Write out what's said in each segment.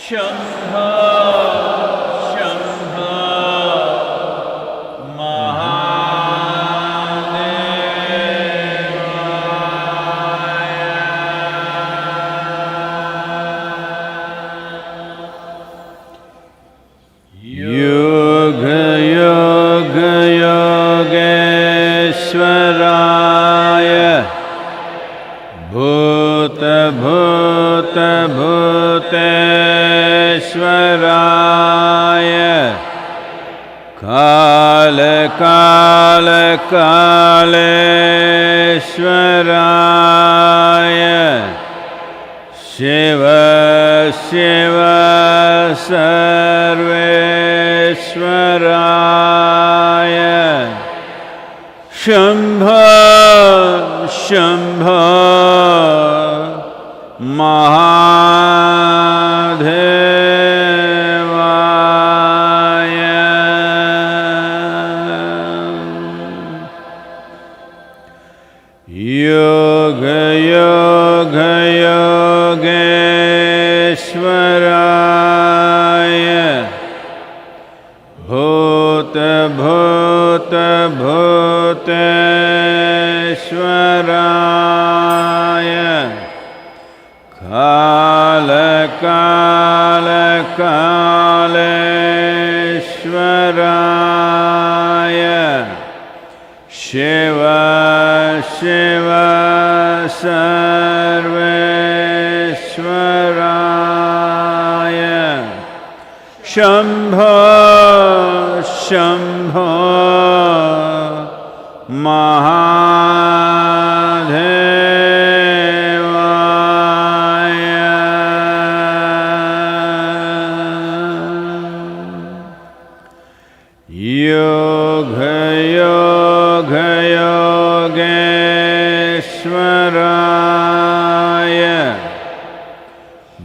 शंभो शंभो योग योग योगेश्वराय भूत भूत भूतेश्वराय काल काल कालेश्वराय शिव शिव सर्वेश्वराय शंभो शंभो महादेवाय योग योग योगेश्वराय भूत भूत भूतेश्वराय काल काल कालेश्वराय शिव शिव सर्वेश्वराय शंभो शंभो महादेवाय योग योग योगेश्वराय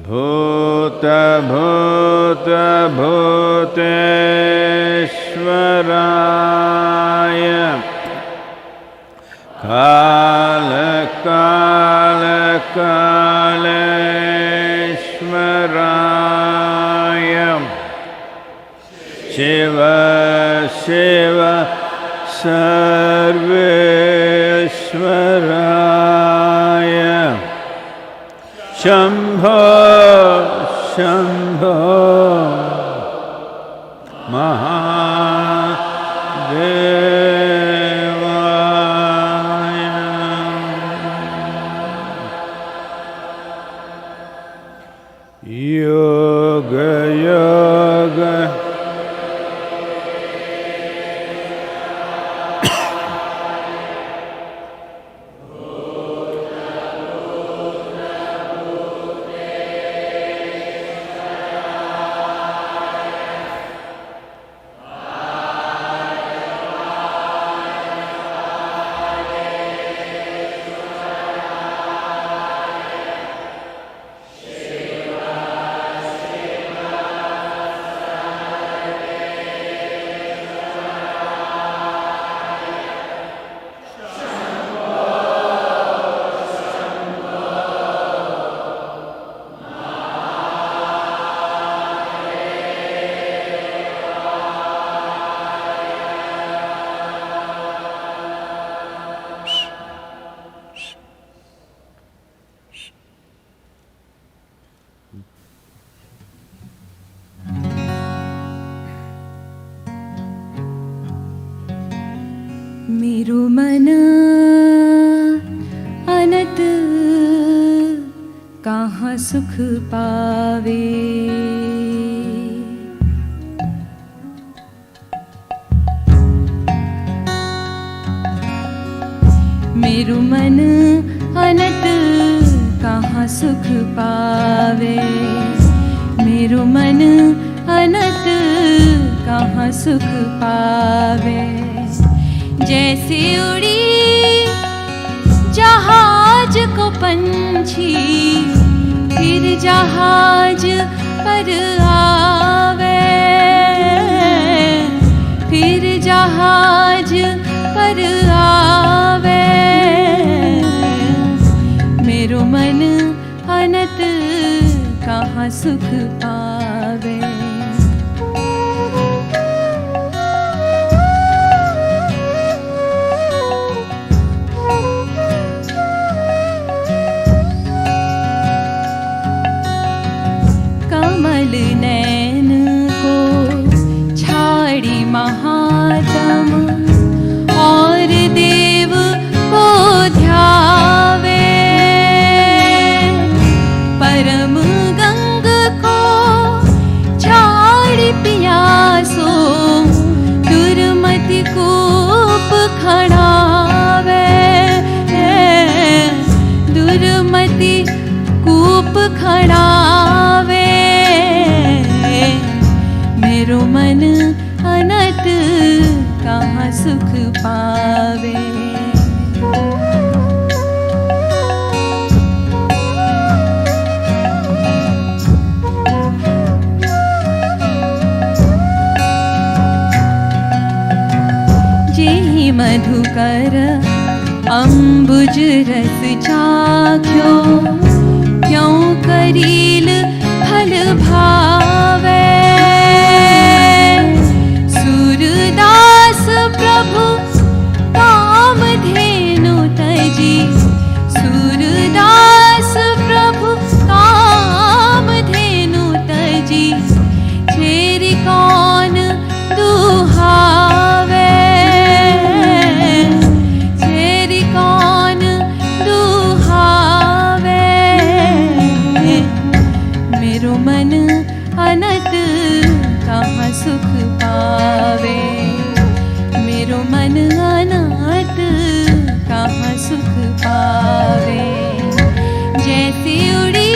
भूत भूत भूतेश्वराय काल काल कालेश्वराय शिव शिव सर्वेश्वराय शंभो शंभो महादेवाय योग योग मेरो मन अनत कहाँ सुख पावे। मेरो मन अनत कहाँ सुख पावे। मेरो मन अनत कहाँ सुख पावे। जैसे उड़ी जहाज को पंछी फिर जहाज पर आवे, फिर जहाज पर आवे। मेरो मन अनत कहाँ सुख पावे। कमल नैन को छाड़ी महात्म और देव को ध्यावे, परम गंग को छाड़ी पियासो दुर्मति कूप खड़ावे, दुर्मति कूप खड़ावे। मेरो मन अनत कहाँ सुख पावे। जेहि मधुकर अम्बुज रस चाख्यो, क्यों करील फल भावे। सूरदास प्रभु कामधेनु तजी, सूरदास प्रभु कामधेनु तजी, छेरी कौन दुहावे, छेरी कौन दुहावे। मेरो मन अनत कहाँ सुख पावे, मेरो मन अनत कहाँ सुख पावे। जैसे उड़ी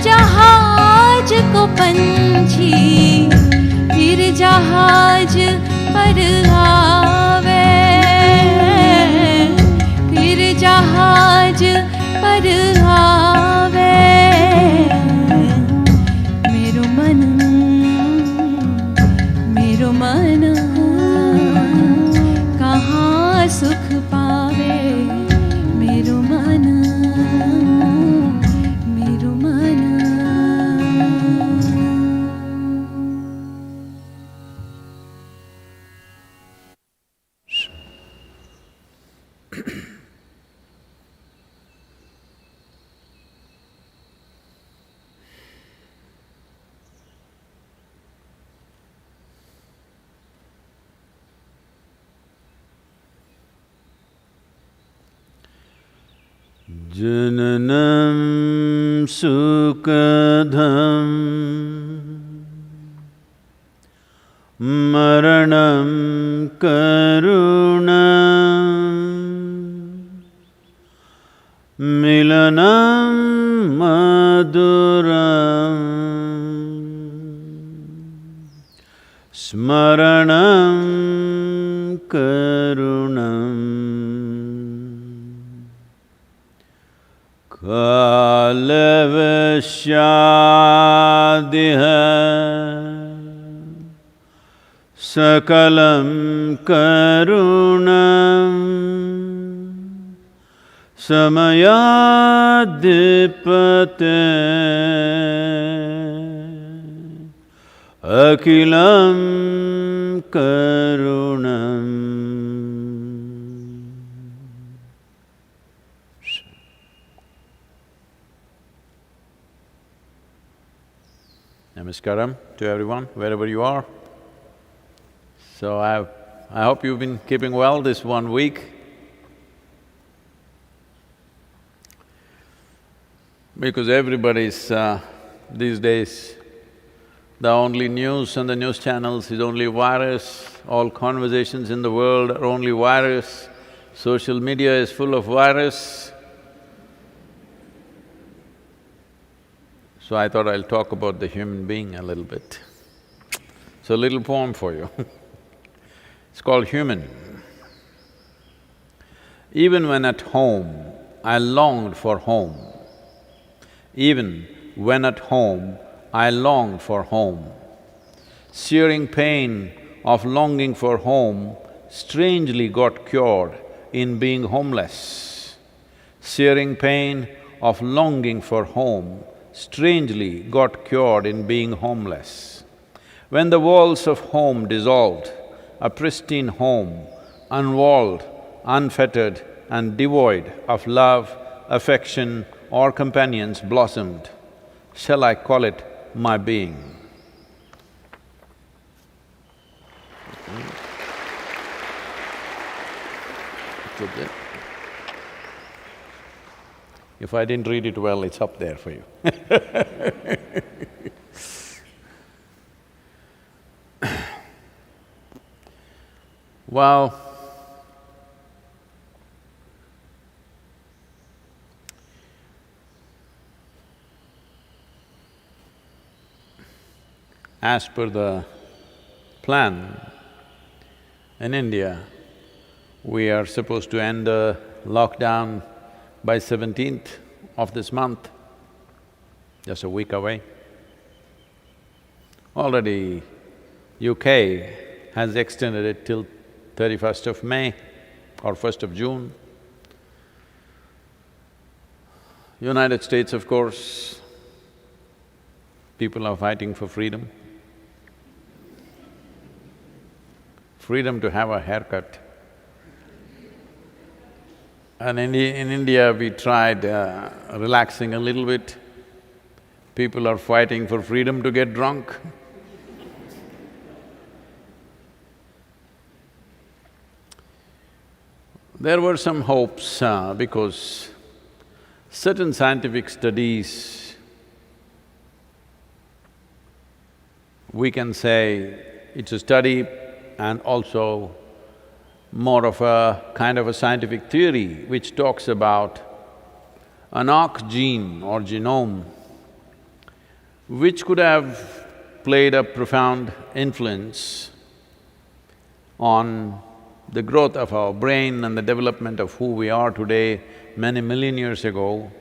जहाज को पंछी, फिर जहाज पर आवे, फिर जहाज पर आवे। मेरो मन कहाँ सुख पावे, मेरो मन, मेरो मन। जननं सुखदं मरणं करुणं, मिलनं मधुरं, स्मरणं करुणम्। कालवश्यादिह सकलं करुणं, समयाधिपते अखिलं करुणम्। Namaskaram to everyone, wherever you are. So I hope you've been keeping well this 1 week. Because everybody's these days, the only news on the news channels is only virus, all conversations in the world are only virus, social media is full of virus. So I thought I'll talk about the human being a little bit. So a little poem for you It's called Human. Even when at home, I longed for home. Even when at home, I longed for home. Searing pain of longing for home strangely got cured in being homeless. Searing pain of longing for home strangely got cured in being homeless. When the walls of home dissolved, a pristine home, unwalled, unfettered and devoid of love, affection or companions blossomed. Shall I call it my being? If I didn't read it well, it's up there for you. Well, as per the plan, in India, we are supposed to end the lockdown by 17th of this month, just a week away. Already UK has extended it till 31st of May or 1st of June. United States, of course, people are fighting for freedom. Freedom to have a haircut. And in India, we tried relaxing a little bit. People are fighting for freedom to get drunk. There were some hopes because certain scientific studies, we can say it's a study and also more of a kind of a scientific theory which talks about an arc gene or genome which could have played a profound influence on the growth of our brain and the development of who we are today many million years ago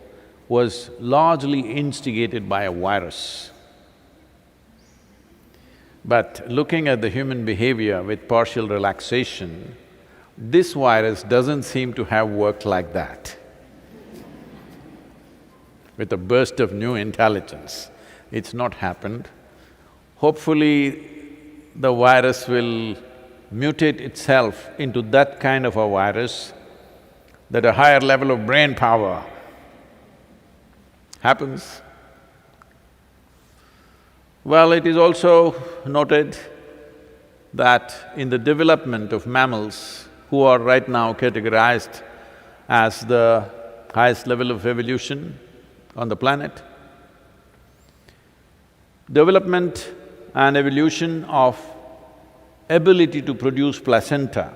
was largely instigated by a virus. But looking at the human behavior with partial relaxation, this virus doesn't seem to have worked like that. With a burst of new intelligence, it's not happened. Hopefully, the virus will mutate itself into that kind of a virus, that a higher level of brain power happens. Well, it is also noted that in the development of mammals, who are right now categorized as the highest level of evolution on the planet, development and evolution of ability to produce placenta,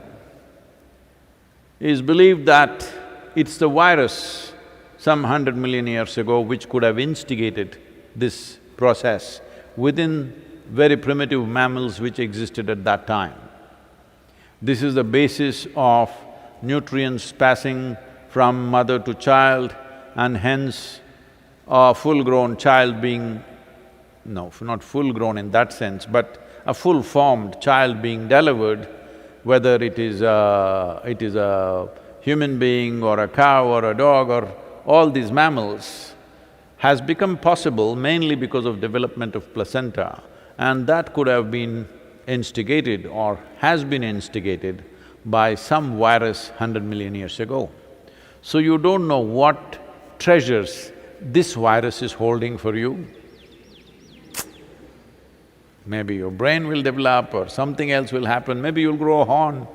is believed that it's the virus some 100 million years ago which could have instigated this process within very primitive mammals which existed at that time. This is the basis of nutrients passing from mother to child and hence a full-grown child being… no, not full-grown in that sense, but a full-formed child being delivered, whether it is a human being or a cow or a dog or all these mammals, has become possible mainly because of development of placenta, and that could have been instigated or has been instigated by some virus 100 million years ago. So you don't know what treasures this virus is holding for you. Maybe your brain will develop or something else will happen, maybe you'll grow a horn.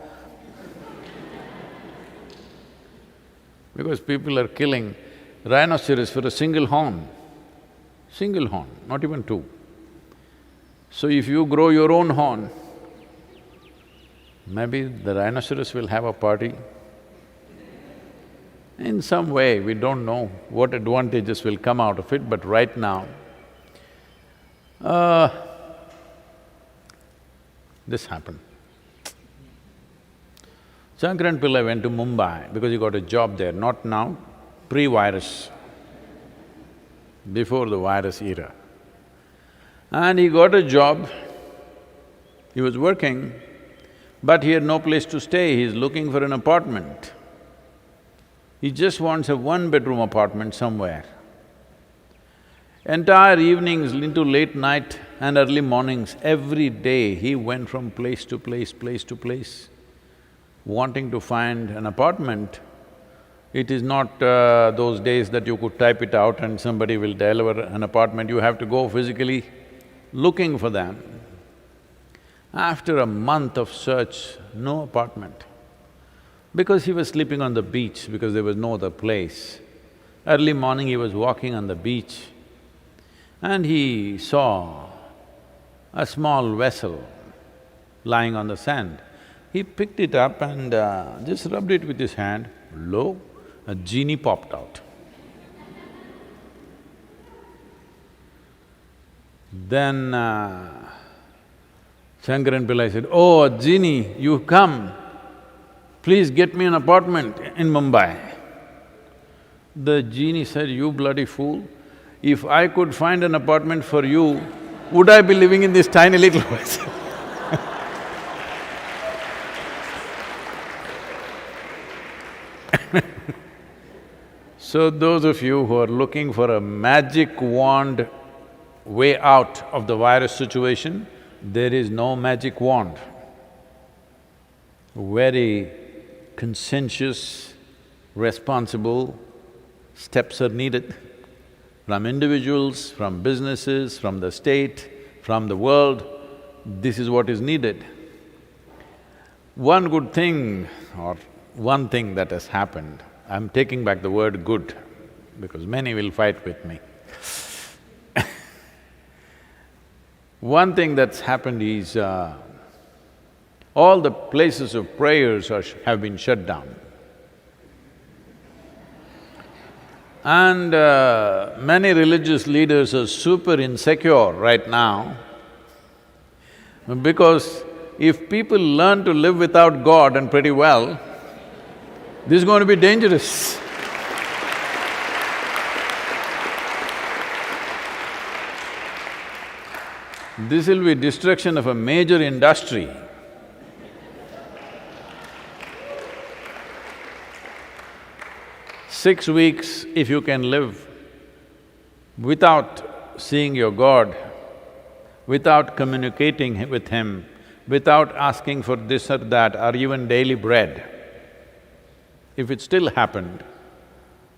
Because people are killing rhinoceros for a single horn, not even two. So if you grow your own horn, maybe the rhinoceros will have a party. In some way, we don't know what advantages will come out of it, but right now, this happened. Shankaran Pillai went to Mumbai because he got a job there, not now, pre-virus, before the virus era. And he got a job, he was working, but he had no place to stay, he's looking for an apartment. He just wants a one-bedroom apartment somewhere. Entire evenings into late night and early mornings, every day he went from place to place, wanting to find an apartment. It is not those days that you could type it out and somebody will deliver an apartment, you have to go physically looking for them. After a month of search, no apartment. Because he was sleeping on the beach, because there was no other place. Early morning he was walking on the beach and he saw a small vessel lying on the sand. He picked it up and just rubbed it with his hand. Lo, a genie popped out. Then Shankaran Pillai said, "Oh, a genie, you come, please get me an apartment in Mumbai." The genie said, "You bloody fool, if I could find an apartment for you, would I be living in this tiny little place?" So those of you who are looking for a magic wand way out of the virus situation, there is no magic wand. Very conscientious, responsible steps are needed from individuals, from businesses, from the state, from the world. This is what is needed. One good thing or one thing that has happened, I'm taking back the word good because many will fight with me. One thing that's happened is all the places of prayers have been shut down. And many religious leaders are super insecure right now because if people learn to live without God and pretty well, this is going to be dangerous. This will be destruction of a major industry. Six weeks, if you can live without seeing your God, without communicating with Him, without asking for this or that or even daily bread, if it still happened,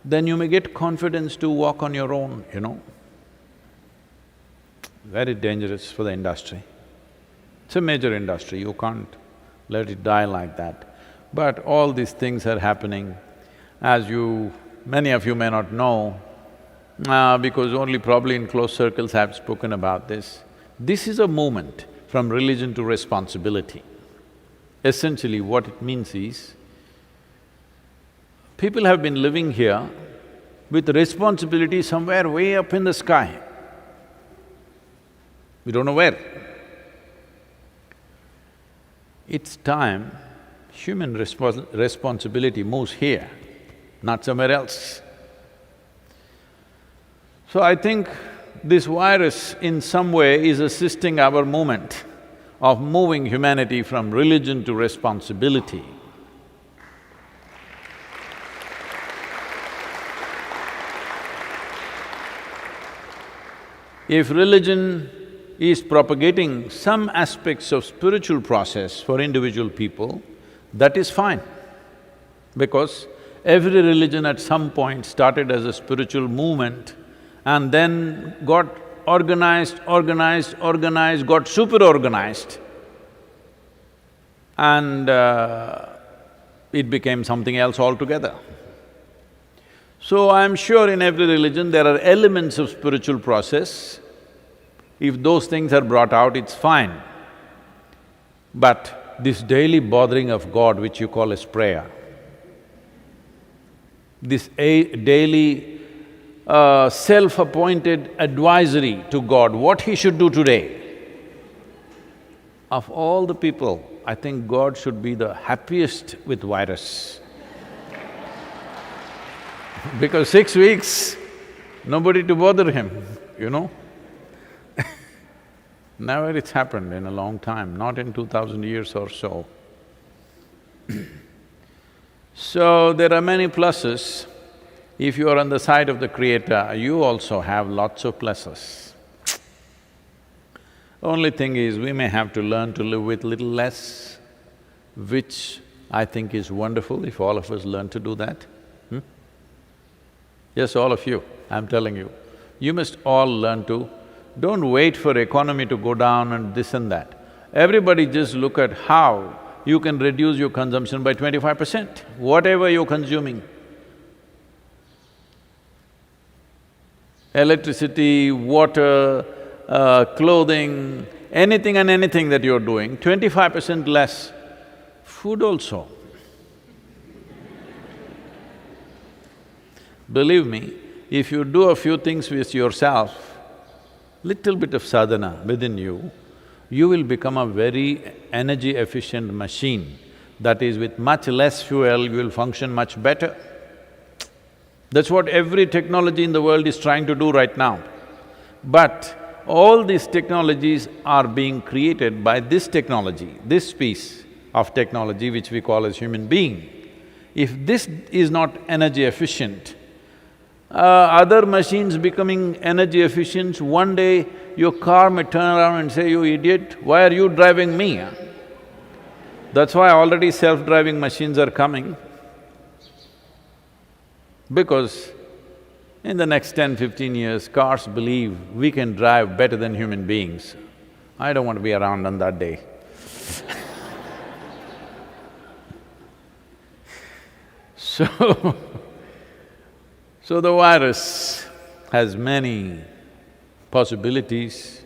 then you may get confidence to walk on your own, you know. Very dangerous for the industry. It's a major industry, you can't let it die like that. But all these things are happening. As many of you may not know, because only probably in close circles I've spoken about this. This is a movement from religion to responsibility. Essentially what it means is, people have been living here with responsibility somewhere way up in the sky. We don't know where. It's time human responsibility moves here, not somewhere else. So I think this virus in some way is assisting our movement of moving humanity from religion to responsibility. If religion is propagating some aspects of spiritual process for individual people, that is fine. Because every religion at some point started as a spiritual movement and then got organized, got super-organized and it became something else altogether. So I'm sure in every religion there are elements of spiritual process. If those things are brought out, it's fine. But this daily bothering of God, which you call as prayer, this daily self-appointed advisory to God, what He should do today, of all the people, I think God should be the happiest with virus. Because 6 weeks, nobody to bother him, you know. Never it's happened in a long time, not in 2000 years or so. So, there are many pluses. If you are on the side of the Creator, you also have lots of pluses. Only thing is, we may have to learn to live with little less, which I think is wonderful if all of us learn to do that. Yes, all of you, I'm telling you. You must all learn to… Don't wait for economy to go down and this and that. Everybody just look at how you can reduce your consumption by 25%, whatever you're consuming. Electricity, water, clothing, anything and anything that you're doing, 25% less. Food also. Believe me, if you do a few things with yourself, little bit of sadhana within you, you will become a very energy-efficient machine. That is, with much less fuel, you will function much better. That's what every technology in the world is trying to do right now. But all these technologies are being created by this technology, this piece of technology which we call as human being. If this is not energy efficient, other machines becoming energy efficient, one day your car may turn around and say, "You idiot, why are you driving me?" That's why already self-driving machines are coming, because in the next 10-15 years, cars believe we can drive better than human beings. I don't want to be around on that day. So the virus has many possibilities.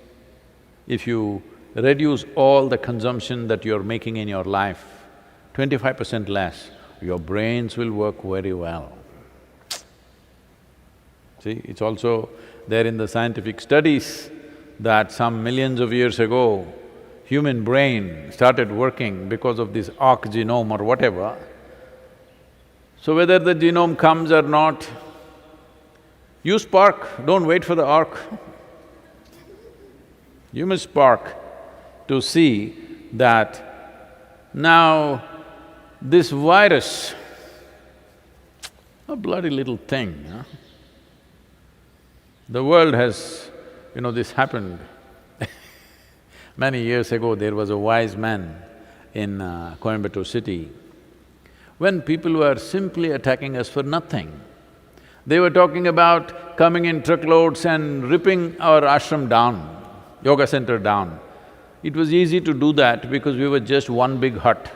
If you reduce all the consumption that you're making in your life, 25% less, your brains will work very well. See, it's also there in the scientific studies that some millions of years ago, human brain started working because of this arc genome or whatever. So whether the genome comes or not, you spark, don't wait for the arc. You must spark to see that now this virus, a bloody little thing, huh? The world has… this happened many years ago. There was a wise man in Coimbatore city. When people were simply attacking us for nothing, they were talking about coming in truckloads and ripping our ashram down, yoga center down. It was easy to do that because we were just one big hut.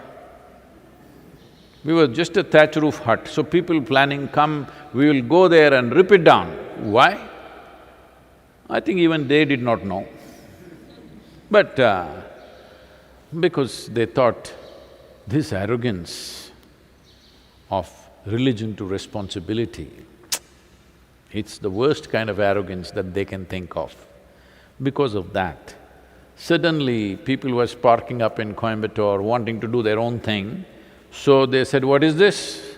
We were just a thatch roof hut, so people planning, come, we will go there and rip it down. Why? I think even they did not know. But because they thought this arrogance of religion to responsibility, it's the worst kind of arrogance that they can think of. Because of that, suddenly people were sparking up in Coimbatore, wanting to do their own thing. So they said, "What is this?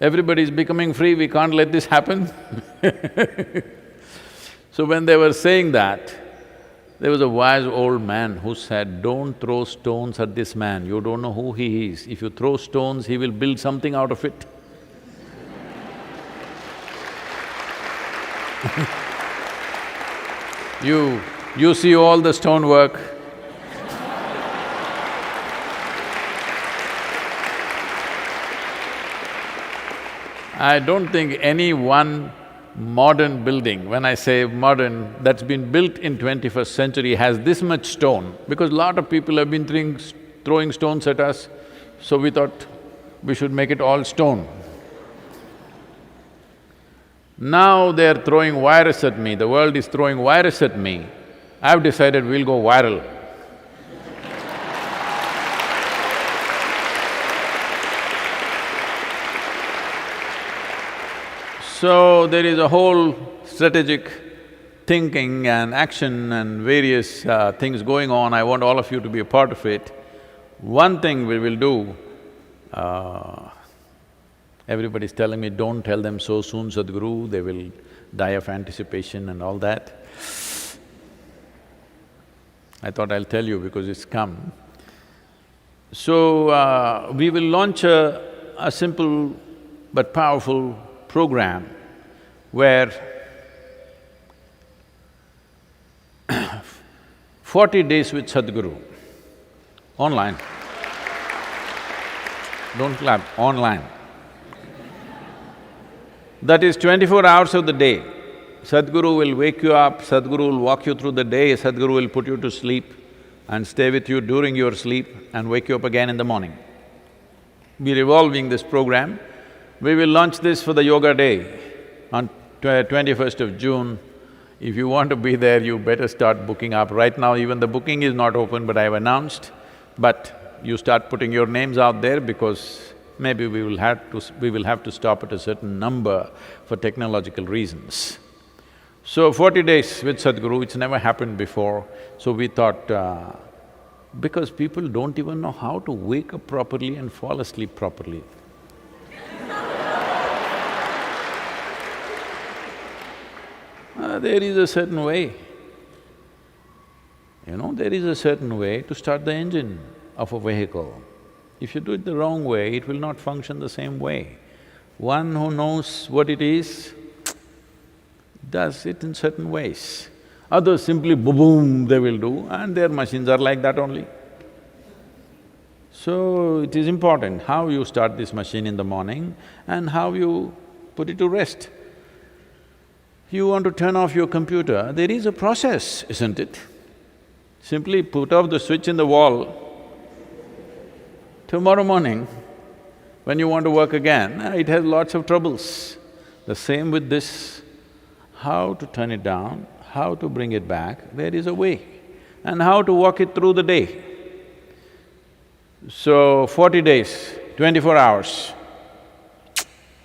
Everybody is becoming free, we can't let this happen." So when they were saying that, there was a wise old man who said, "Don't throw stones at this man, you don't know who he is. If you throw stones, he will build something out of it." You see all the stonework. I don't think any one modern building, when I say modern, that's been built in 21st century has this much stone, because lot of people have been throwing stones at us, so we thought we should make it all stone. Now they're throwing virus at me, the world is throwing virus at me. I've decided we'll go viral. So there is a whole strategic thinking and action and various things going on. I want all of you to be a part of it. One thing we will do, everybody's telling me, "Don't tell them so soon, Sadhguru, they will die of anticipation and all that." I thought I'll tell you because it's come. So, we will launch a simple but powerful program where 40 days with Sadhguru, online. Don't clap, online. That is 24 hours of the day. Sadhguru will wake you up, Sadhguru will walk you through the day, Sadhguru will put you to sleep and stay with you during your sleep and wake you up again in the morning. We're evolving this program. We will launch this for the Yoga Day on 21st of June. If you want to be there, you better start booking up. Right now, even the booking is not open, but I've announced. But you start putting your names out there because maybe we will have to stop at a certain number for technological reasons. So 40 days with Sadhguru, it's never happened before, so we thought, because people don't even know how to wake up properly and fall asleep properly. There is a certain way. There is a certain way to start the engine of a vehicle. If you do it the wrong way, it will not function the same way. One who knows what it is, does it in certain ways. Others simply boom, they will do, and their machines are like that only. So, it is important how you start this machine in the morning and how you put it to rest. You want to turn off your computer, there is a process, isn't it? Simply put off the switch in the wall. Tomorrow morning, when you want to work again, it has lots of troubles. The same with this. How to turn it down, how to bring it back, there is a way, and how to walk it through the day. So, 40 days, 24 hours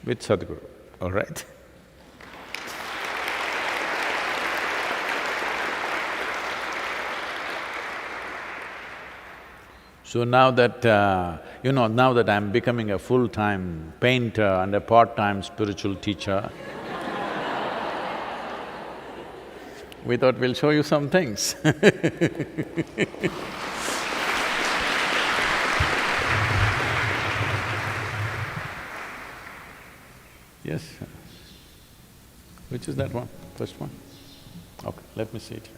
with Sadhguru, all right? So now that, now that I'm becoming a full-time painter and a part-time spiritual teacher, we thought we'll show you some things. Yes? Which is that one? First one? Okay, let me see it here.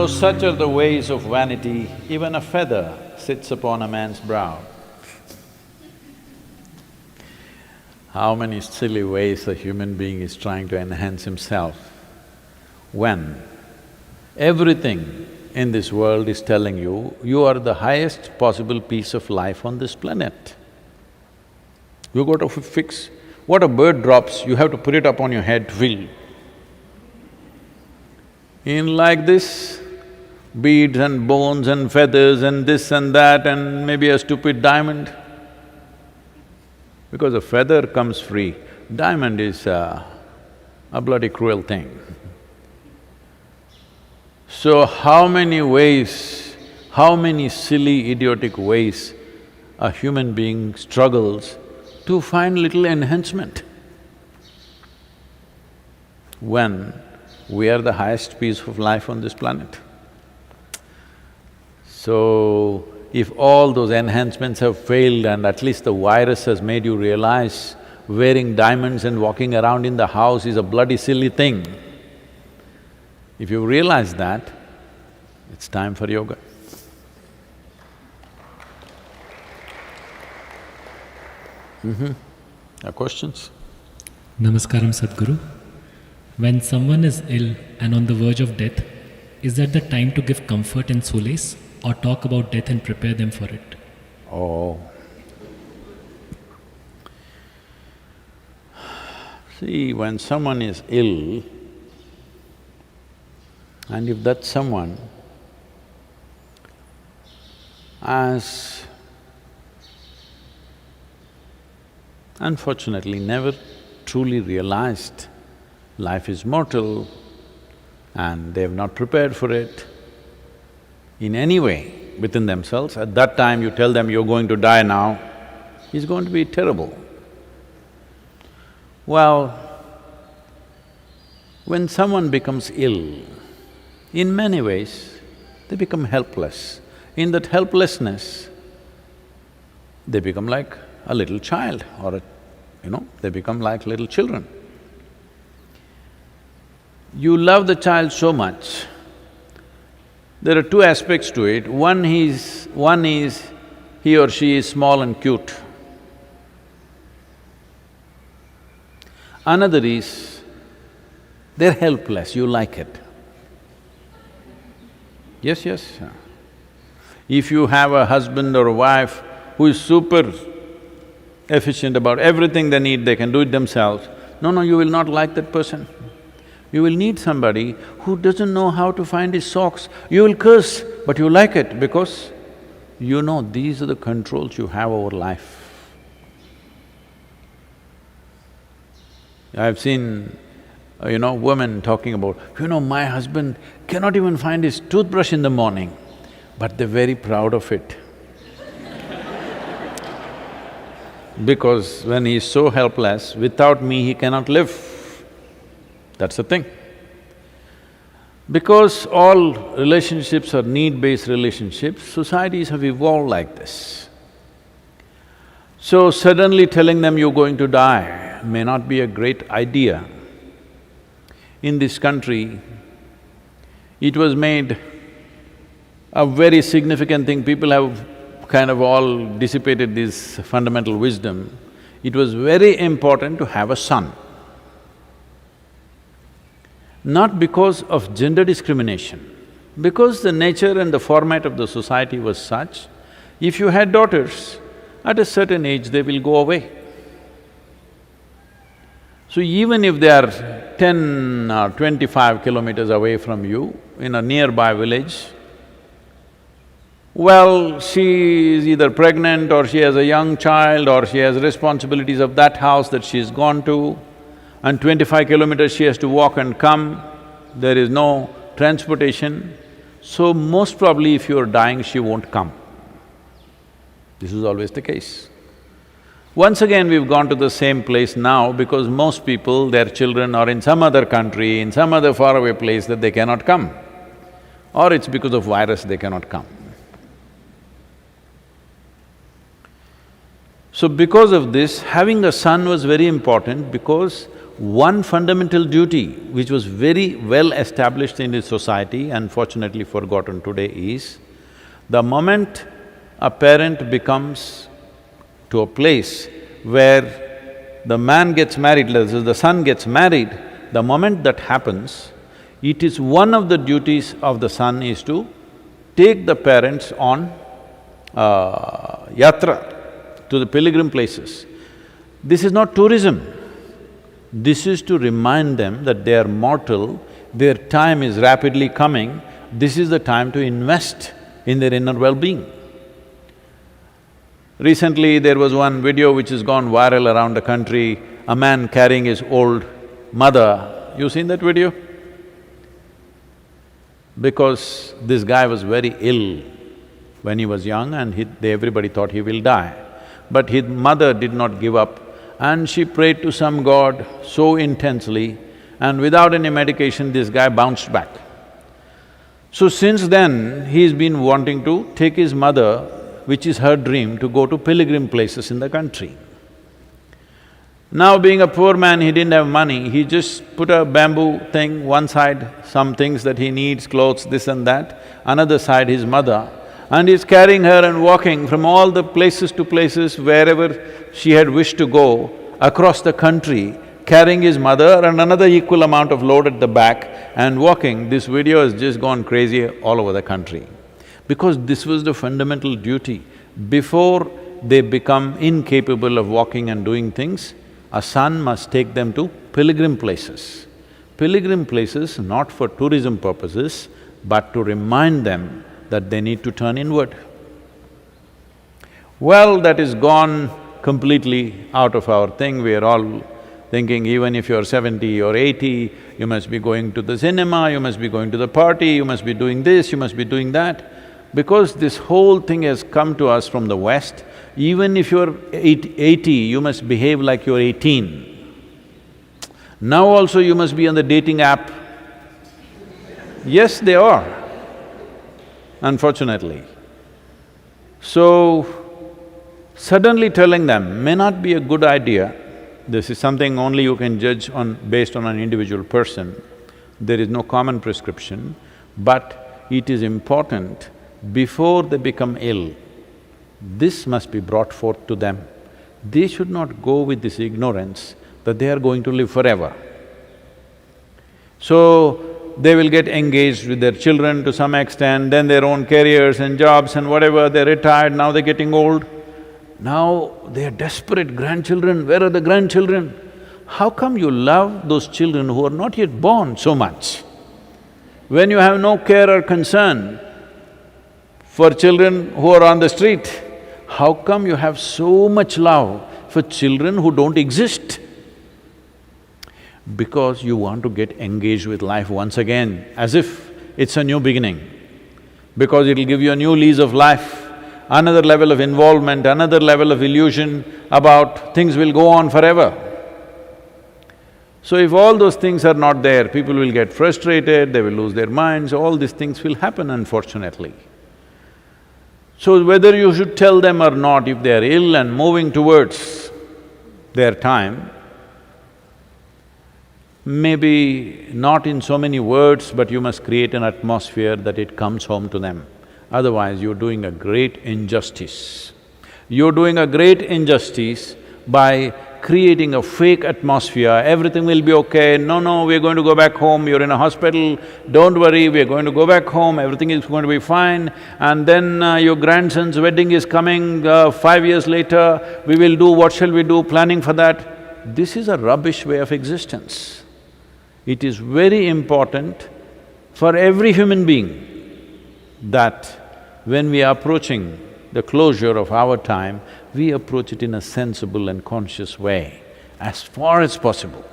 Such are the ways of vanity, even a feather sits upon a man's brow. How many silly ways a human being is trying to enhance himself, when everything in this world is telling you, you are the highest possible piece of life on this planet. You got to fix… what a bird drops, you have to put it up on your head to feel. In like this, beads and bones and feathers and this and that and maybe a stupid diamond. Because a feather comes free, diamond is a bloody cruel thing. So how many ways, how many silly idiotic ways a human being struggles to find little enhancement, when we are the highest piece of life on this planet. So, if all those enhancements have failed and at least the virus has made you realize wearing diamonds and walking around in the house is a bloody silly thing, if you realize that, it's time for yoga. Questions? Namaskaram, Sadhguru. When someone is ill and on the verge of death, is that the time to give comfort and solace, or talk about death and prepare them for it? Oh. See, when someone is ill, and if that someone has unfortunately never truly realized life is mortal and they have not prepared for it in any way within themselves, at that time you tell them you're going to die now, it's going to be terrible. Well, when someone becomes ill, in many ways, they become helpless. In that helplessness, they become like a little child or they become like little children. You love the child so much, there are two aspects to it. One is he or she is small and cute. Another is, they're helpless, you like it. Yes, yes. If you have a husband or a wife who is super efficient about everything they need, they can do it themselves, no, you will not like that person. You will need somebody who doesn't know how to find his socks. You will curse, but you like it because you know these are the controls you have over life. I've seen, women talking about, my husband cannot even find his toothbrush in the morning, but they're very proud of it. Because when he's so helpless, without me he cannot live. That's the thing. Because all relationships are need-based relationships, societies have evolved like this. So suddenly telling them you're going to die may not be a great idea. In this country, it was made a very significant thing, people have kind of all dissipated this fundamental wisdom. It was very important to have a son. Not because of gender discrimination, because the nature and the format of the society was such, if you had daughters, at a certain age they will go away. So even if they are 10 or 25 kilometers away from you, in a nearby village, well, she is either pregnant or she has a young child or she has responsibilities of that house that she's gone to, and 25 kilometers she has to walk and come, there is no transportation, so most probably if you're dying, she won't come. This is always the case. Once again, we've gone to the same place now because most people, their children are in some other country, in some other faraway place that they cannot come, or it's because of virus they cannot come. So because of this, having a son was very important because one fundamental duty which was very well established in this society, unfortunately forgotten today, is the moment a parent becomes to a place where the man gets married, the son gets married, the moment that happens, it is one of the duties of the son is to take the parents on yatra, to the pilgrim places. This is not tourism. This is to remind them that they are mortal, their time is rapidly coming, this is the time to invest in their inner well-being. Recently, there was one video which has gone viral around the country, a man carrying his old mother. You seen that video? Because this guy was very ill when he was young and everybody thought he will die. But his mother did not give up and she prayed to some god so intensely, and without any medication, this guy bounced back. So since then, he's been wanting to take his mother, which is her dream, to go to pilgrim places in the country. Now being a poor man, he didn't have money, he just put a bamboo thing, one side some things that he needs, clothes, this and that, another side his mother, and he's carrying her and walking from all the places to places wherever she had wished to go across the country, carrying his mother and another equal amount of load at the back and walking. This video has just gone crazy all over the country. Because this was the fundamental duty. Before they become incapable of walking and doing things, a son must take them to pilgrim places. Pilgrim places not for tourism purposes, but to remind them that they need to turn inward. Well, that is gone completely out of our thing. We are all thinking even if you're 70 or 80, you must be going to the cinema, you must be going to the party, you must be doing this, you must be doing that. Because this whole thing has come to us from the West, even if you're 80, you must behave like you're 18. Now also you must be on the dating app. Yes, they are, unfortunately. So, suddenly telling them may not be a good idea. This is something only you can judge based on an individual person. There is no common prescription, but it is important before they become ill. This must be brought forth to them. They should not go with this ignorance that they are going to live forever. So, they will get engaged with their children to some extent, then their own careers and jobs and whatever, they're retired, now they're getting old. Now they are desperate, grandchildren, where are the grandchildren? How come you love those children who are not yet born so much? When you have no care or concern for children who are on the street, how come you have so much love for children who don't exist? Because you want to get engaged with life once again, as if it's a new beginning. Because it'll give you a new lease of life, another level of involvement, another level of illusion about things will go on forever. So if all those things are not there, people will get frustrated, they will lose their minds, all these things will happen unfortunately. So whether you should tell them or not, if they are ill and moving towards their time, maybe not in so many words, but you must create an atmosphere that it comes home to them. Otherwise, you're doing a great injustice. You're doing a great injustice by creating a fake atmosphere, everything will be okay, no, we're going to go back home, you're in a hospital, don't worry, we're going to go back home, everything is going to be fine, and then your grandson's wedding is coming 5 years later, we will do, what shall we do, planning for that. This is a rubbish way of existence. It is very important for every human being that when we are approaching the closure of our time, we approach it in a sensible and conscious way, as far as possible.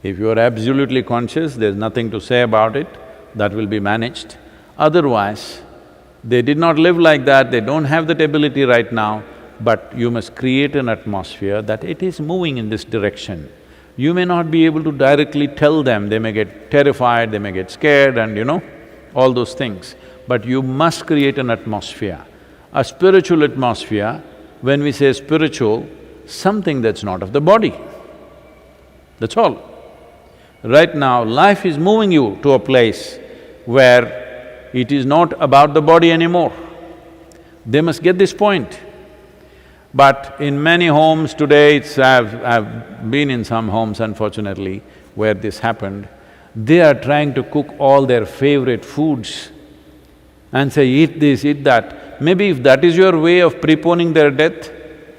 If you are absolutely conscious, there's nothing to say about it, that will be managed. Otherwise, they did not live like that, they don't have that ability right now, but you must create an atmosphere that it is moving in this direction. You may not be able to directly tell them, they may get terrified, they may get scared and all those things. But you must create an atmosphere, a spiritual atmosphere. When we say spiritual, something that's not of the body, that's all. Right now, life is moving you to a place where it is not about the body anymore. They must get this point. But in many homes today, I've been in some homes unfortunately where this happened, they are trying to cook all their favorite foods and say, eat this, eat that. Maybe if that is your way of preponing their death,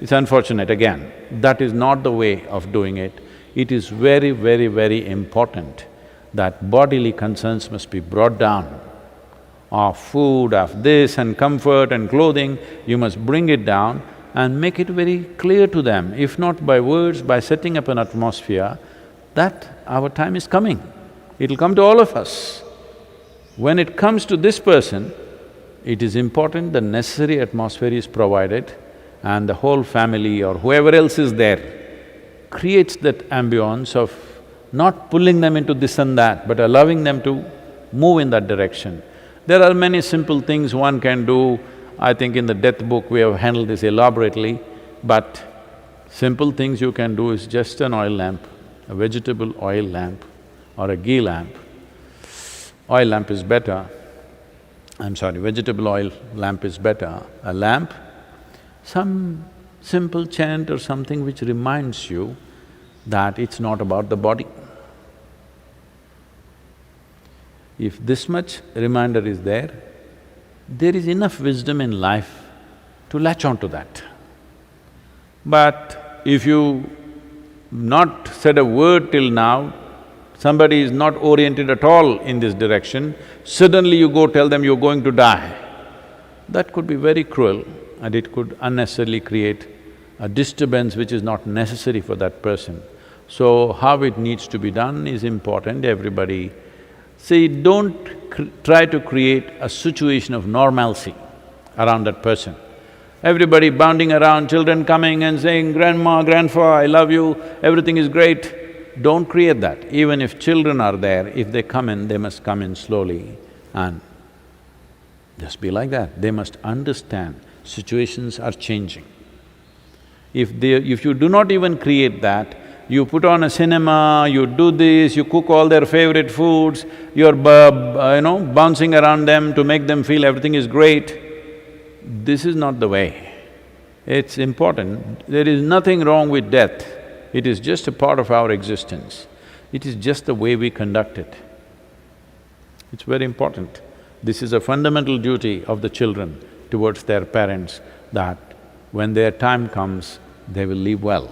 it's unfortunate again. That is not the way of doing it. It is very, very, very important that bodily concerns must be brought down. Of food, of this and comfort and clothing, you must bring it down and make it very clear to them, if not by words, by setting up an atmosphere, that our time is coming. It'll come to all of us. When it comes to this person, it is important the necessary atmosphere is provided and the whole family or whoever else is there creates that ambience of not pulling them into this and that, but allowing them to move in that direction. There are many simple things one can do. I think in the death book we have handled this elaborately, but simple things you can do is just an oil lamp, a vegetable oil lamp or a ghee lamp. Oil lamp is better, vegetable oil lamp is better. A lamp, some simple chant or something which reminds you that it's not about the body. If this much reminder is there is enough wisdom in life to latch on to that. But if you not said a word till now, somebody is not oriented at all in this direction, suddenly you go tell them you're going to die, that could be very cruel and it could unnecessarily create a disturbance which is not necessary for that person. So, how it needs to be done is important, everybody… See, don't try to create a situation of normalcy around that person. Everybody bounding around, children coming and saying, "Grandma, grandpa, I love you, everything is great." Don't create that. Even if children are there, if they come in, they must come in slowly and just be like that. They must understand situations are changing. If you do not even create that, you put on a cinema, you do this, you cook all their favorite foods, you're bouncing around them to make them feel everything is great, this is not the way. It's important. There is nothing wrong with death. It is just a part of our existence. It is just the way we conduct it. It's very important. This is a fundamental duty of the children towards their parents, that when their time comes, they will live well.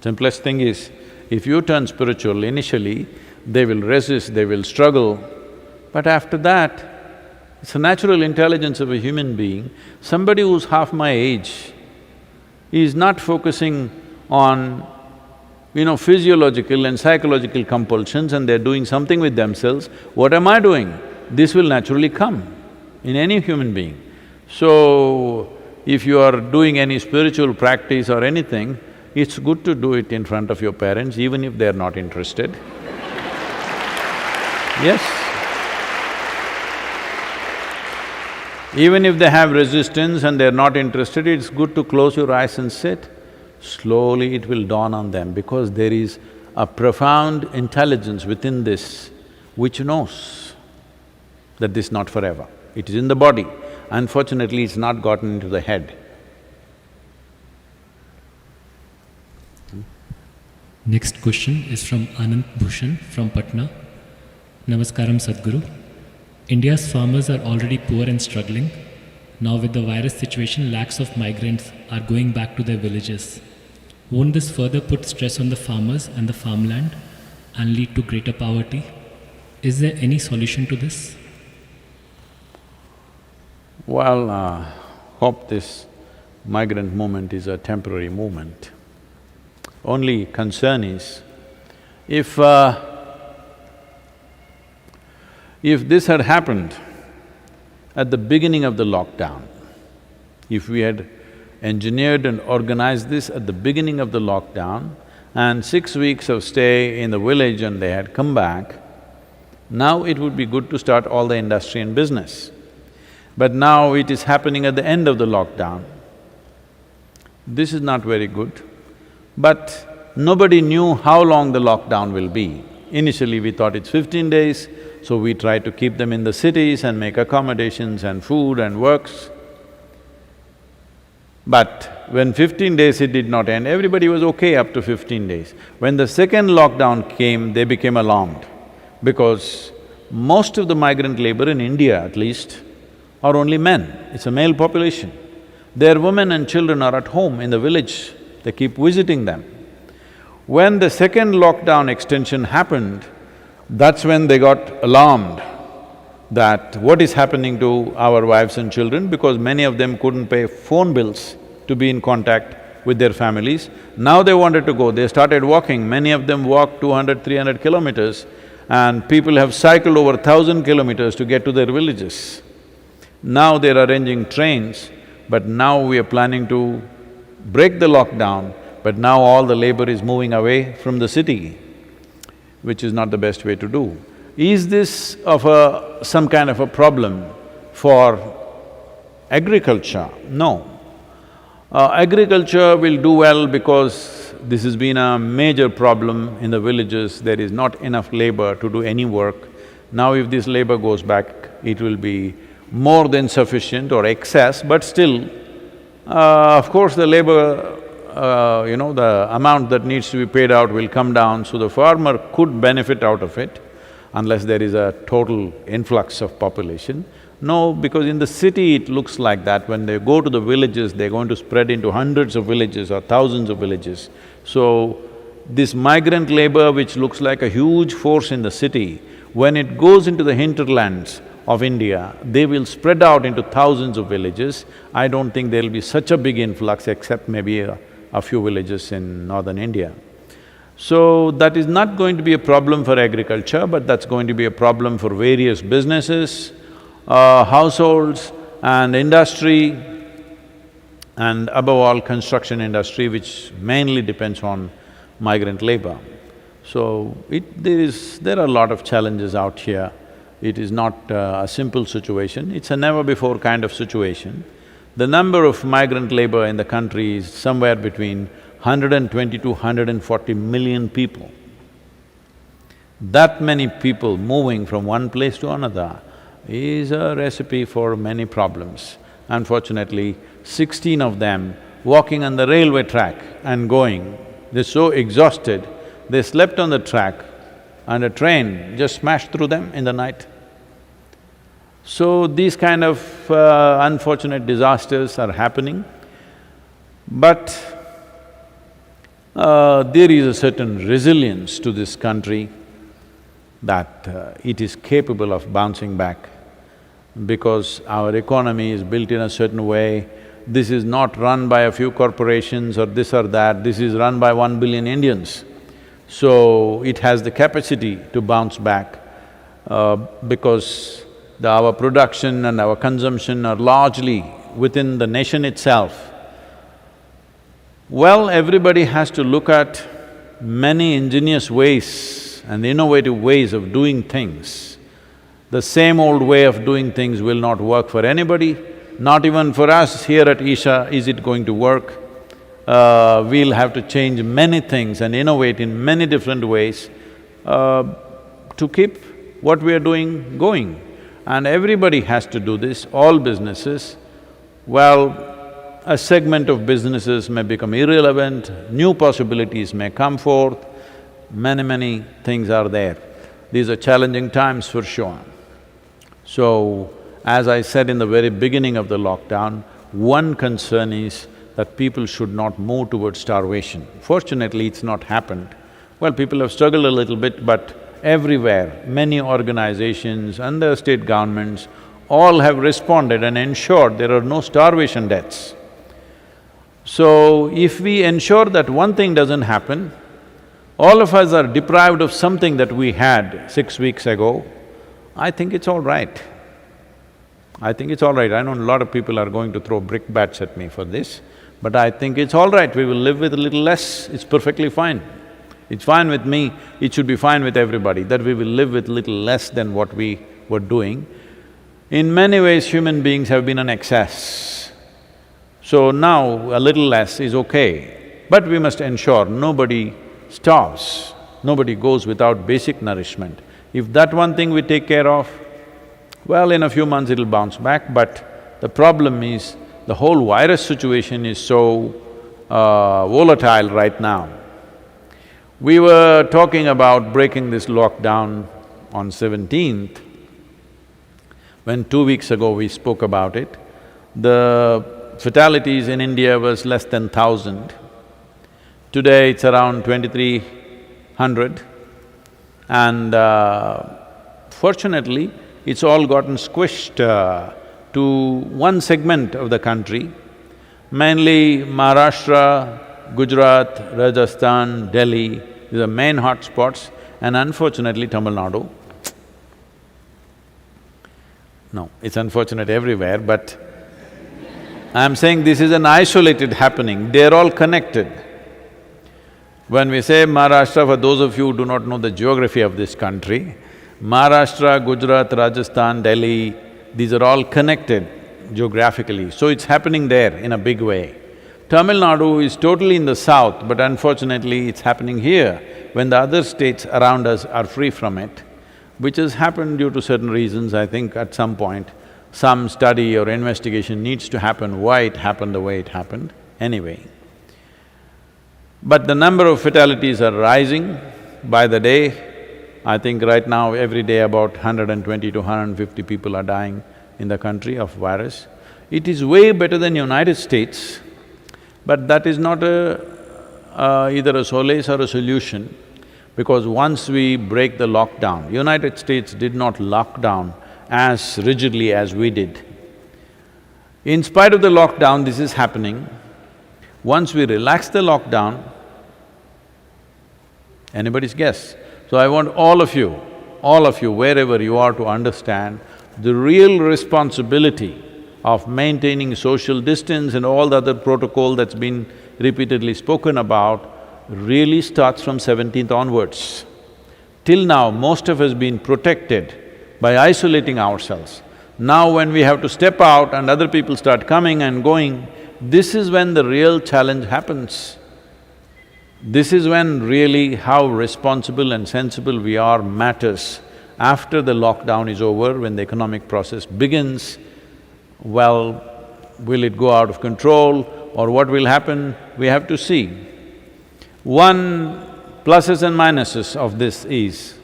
Simplest thing is, if you turn spiritual, initially they will resist, they will struggle, but after that, it's a natural intelligence of a human being. Somebody who's half my age is not focusing on, physiological and psychological compulsions and they're doing something with themselves. What am I doing? This will naturally come in any human being. So, if you are doing any spiritual practice or anything, it's good to do it in front of your parents, even if they're not interested. Yes. Even if they have resistance and they're not interested, it's good to close your eyes and sit. Slowly it will dawn on them, because there is a profound intelligence within this which knows that this is not forever. It is in the body. Unfortunately, it's not gotten into the head. Next question is from Anand Bhushan from Patna. Namaskaram Sadhguru. India's farmers are already poor and struggling. Now with the virus situation, lakhs of migrants are going back to their villages. Won't this further put stress on the farmers and the farmland and lead to greater poverty? Is there any solution to this? Well, hope this migrant movement is a temporary movement. Only concern is, if this had happened at the beginning of the lockdown, if we had engineered and organized this at the beginning of the lockdown and 6 weeks of stay in the village and they had come back, now it would be good to start all the industry and business. But now it is happening at the end of the lockdown. This is not very good. But nobody knew how long the lockdown will be. Initially we thought it's 15 days, so we tried to keep them in the cities and make accommodations and food and works. But when 15 days it did not end, everybody was okay up to 15 days. When the second lockdown came, they became alarmed, because most of the migrant labor in India at least are only men, it's a male population. Their women and children are at home in the village, they keep visiting them. When the second lockdown extension happened, that's when they got alarmed that what is happening to our wives and children, because many of them couldn't pay phone bills to be in contact with their families. Now they wanted to go, they started walking, many of them walked 200, 300 kilometers, and people have cycled over 1,000 kilometers to get to their villages. Now they're arranging trains, but now we are planning to break the lockdown, but now all the labor is moving away from the city, which is not the best way to do. Is this of some kind of a problem for agriculture? No. Agriculture will do well because this has been a major problem in the villages. There is not enough labor to do any work. Now if this labor goes back, it will be more than sufficient or excess, but still, of course the labor, the amount that needs to be paid out will come down, so the farmer could benefit out of it. unless there is a total influx of population. No, because in the city it looks like that. When they go to the villages, they're going to spread into hundreds of villages or thousands of villages. So, this migrant labor which looks like a huge force in the city, when it goes into the hinterlands of India, they will spread out into thousands of villages. I don't think there'll be such a big influx except maybe a few villages in northern India. So, that is not going to be a problem for agriculture, but that's going to be a problem for various businesses, households and industry, and above all construction industry, which mainly depends on migrant labor. So, there are a lot of challenges out here. It is not a simple situation, it's a never-before kind of situation. The number of migrant labor in the country is somewhere between 120 to 140 million people. That many people moving from one place to another is a recipe for many problems. Unfortunately, 16 of them walking on the railway track and going, they're so exhausted, they slept on the track and a train just smashed through them in the night. So, these kind of unfortunate disasters are happening, but there is a certain resilience to this country that it is capable of bouncing back because our economy is built in a certain way. This is not run by a few corporations or this or that, this is run by 1 billion Indians. So, it has the capacity to bounce back because our production and our consumption are largely within the nation itself. Well, everybody has to look at many ingenious ways and innovative ways of doing things. The same old way of doing things will not work for anybody, not even for us here at Isha is it going to work. We'll have to change many things and innovate in many different ways to keep what we are doing going. And everybody has to do this, all businesses. Well, a segment of businesses may become irrelevant, new possibilities may come forth, many things are there. These are challenging times for sure. So, as I said in the very beginning of the lockdown, one concern is that people should not move towards starvation. Fortunately, it's not happened. Well, people have struggled a little bit, but everywhere, many organizations and the state governments all have responded and ensured there are no starvation deaths. So, if we ensure that one thing doesn't happen, all of us are deprived of something that we had 6 weeks ago, I think it's all right. I think it's all right. I know a lot of people are going to throw brickbats at me for this, but I think it's all right. We will live with a little less, it's perfectly fine. It's fine with me, it should be fine with everybody, that we will live with little less than what we were doing. In many ways, human beings have been an excess. So now, a little less is okay, but we must ensure nobody starves, nobody goes without basic nourishment. If that one thing we take care of, well, in a few months it'll bounce back, but the problem is the whole virus situation is so volatile right now. We were talking about breaking this lockdown on 17th, when 2 weeks ago we spoke about it. The fatalities in India was less than 1,000. Today it's around 2,300 and fortunately, it's all gotten squished to one segment of the country, mainly Maharashtra, Gujarat, Rajasthan, Delhi, these are main hotspots, and unfortunately Tamil Nadu. No, it's unfortunate everywhere, but I'm saying this is an isolated happening, they're all connected. When we say Maharashtra, for those of you who do not know the geography of this country, Maharashtra, Gujarat, Rajasthan, Delhi, these are all connected geographically, so it's happening there in a big way. Tamil Nadu is totally in the south, but unfortunately it's happening here when the other states around us are free from it, which has happened due to certain reasons. I think at some point, some study or investigation needs to happen why it happened the way it happened, anyway. But the number of fatalities are rising by the day. I think right now, every day about 120 to 150 people are dying in the country of virus. It is way better than United States, but that is not either a solace or a solution, because once we break the lockdown, United States did not lock down as rigidly as we did. In spite of the lockdown, this is happening. Once we relax the lockdown, anybody's guess. So I want all of you, wherever you are, to understand the real responsibility of maintaining social distance and all the other protocol that's been repeatedly spoken about really starts from 17th onwards. Till now, most of us been protected by isolating ourselves. Now when we have to step out and other people start coming and going, this is when the real challenge happens. This is when really how responsible and sensible we are matters. After the lockdown is over, when the economic process begins, well, will it go out of control or what will happen? We have to see. One pluses and minuses of this is,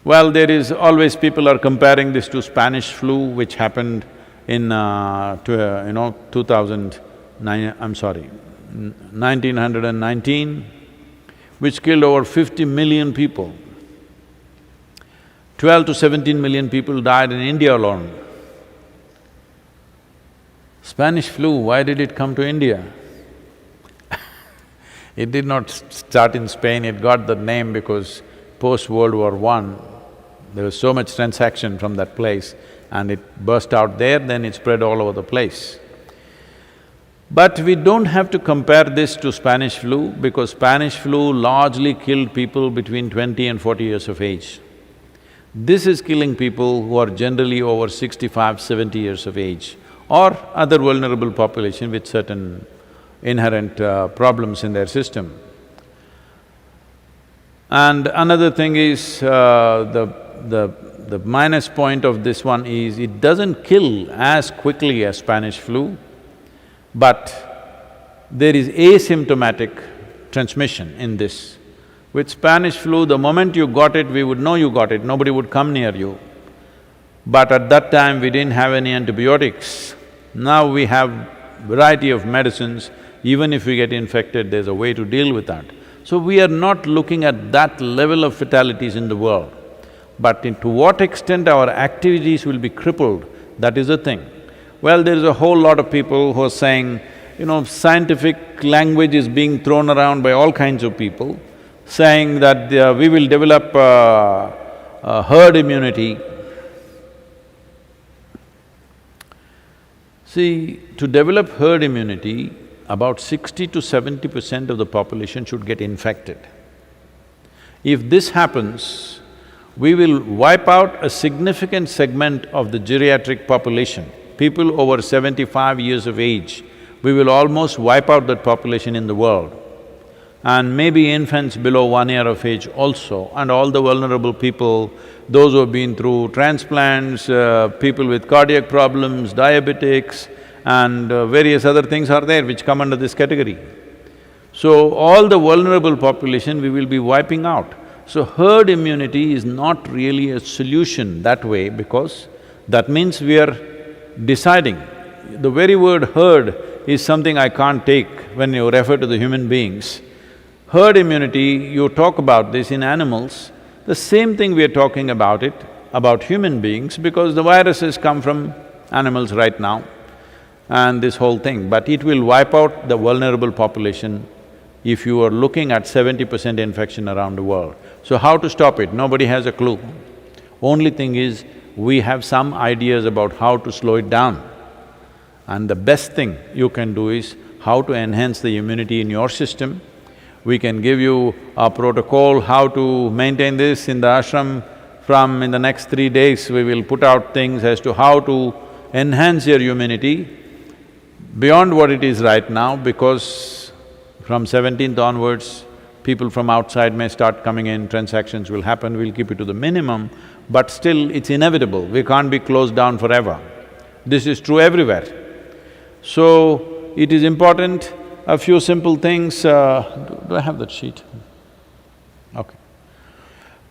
well, there is always… people are comparing this to Spanish flu, which happened in 1919, which killed over 50 million people. 12 to 17 million people died in India alone. Spanish flu, why did it come to India? It did not start in Spain, it got the name because post-World War I, there was so much transaction from that place and it burst out there, then it spread all over the place. But we don't have to compare this to Spanish flu because Spanish flu largely killed people between 20 and 40 years of age. This is killing people who are generally over 65, 70 years of age or other vulnerable population with certain inherent problems in their system. And another thing is, the minus point of this one is, it doesn't kill as quickly as Spanish flu, but there is asymptomatic transmission in this. With Spanish flu, the moment you got it, we would know you got it, nobody would come near you. But at that time, we didn't have any antibiotics. Now we have variety of medicines, even if we get infected, there's a way to deal with that. So we are not looking at that level of fatalities in the world. But to what extent our activities will be crippled, that is the thing. Well, there is a whole lot of people who are saying, scientific language is being thrown around by all kinds of people, saying that we will develop herd immunity. See, to develop herd immunity, about 60 to 70% of the population should get infected. If this happens, we will wipe out a significant segment of the geriatric population. People over 75 years of age, we will almost wipe out that population in the world. And maybe infants below 1 year of age also, and all the vulnerable people, those who have been through transplants, people with cardiac problems, diabetics, and various other things are there which come under this category. So, all the vulnerable population we will be wiping out. So, herd immunity is not really a solution that way because that means we are deciding. The very word herd is something I can't take when you refer to the human beings. Herd immunity, you talk about this in animals, the same thing we are talking about it, about human beings, because the viruses come from animals right now and this whole thing, but it will wipe out the vulnerable population if you are looking at 70% infection around the world. So how to stop it? Nobody has a clue. Only thing is, we have some ideas about how to slow it down. And the best thing you can do is how to enhance the immunity in your system. We can give you a protocol how to maintain this in the ashram. In the next 3 days, we will put out things as to how to enhance your immunity beyond what it is right now, because from 17th onwards, people from outside may start coming in, transactions will happen, we'll keep it to the minimum, but still it's inevitable, we can't be closed down forever. This is true everywhere. So, it is important, a few simple things… do I have that sheet? Okay.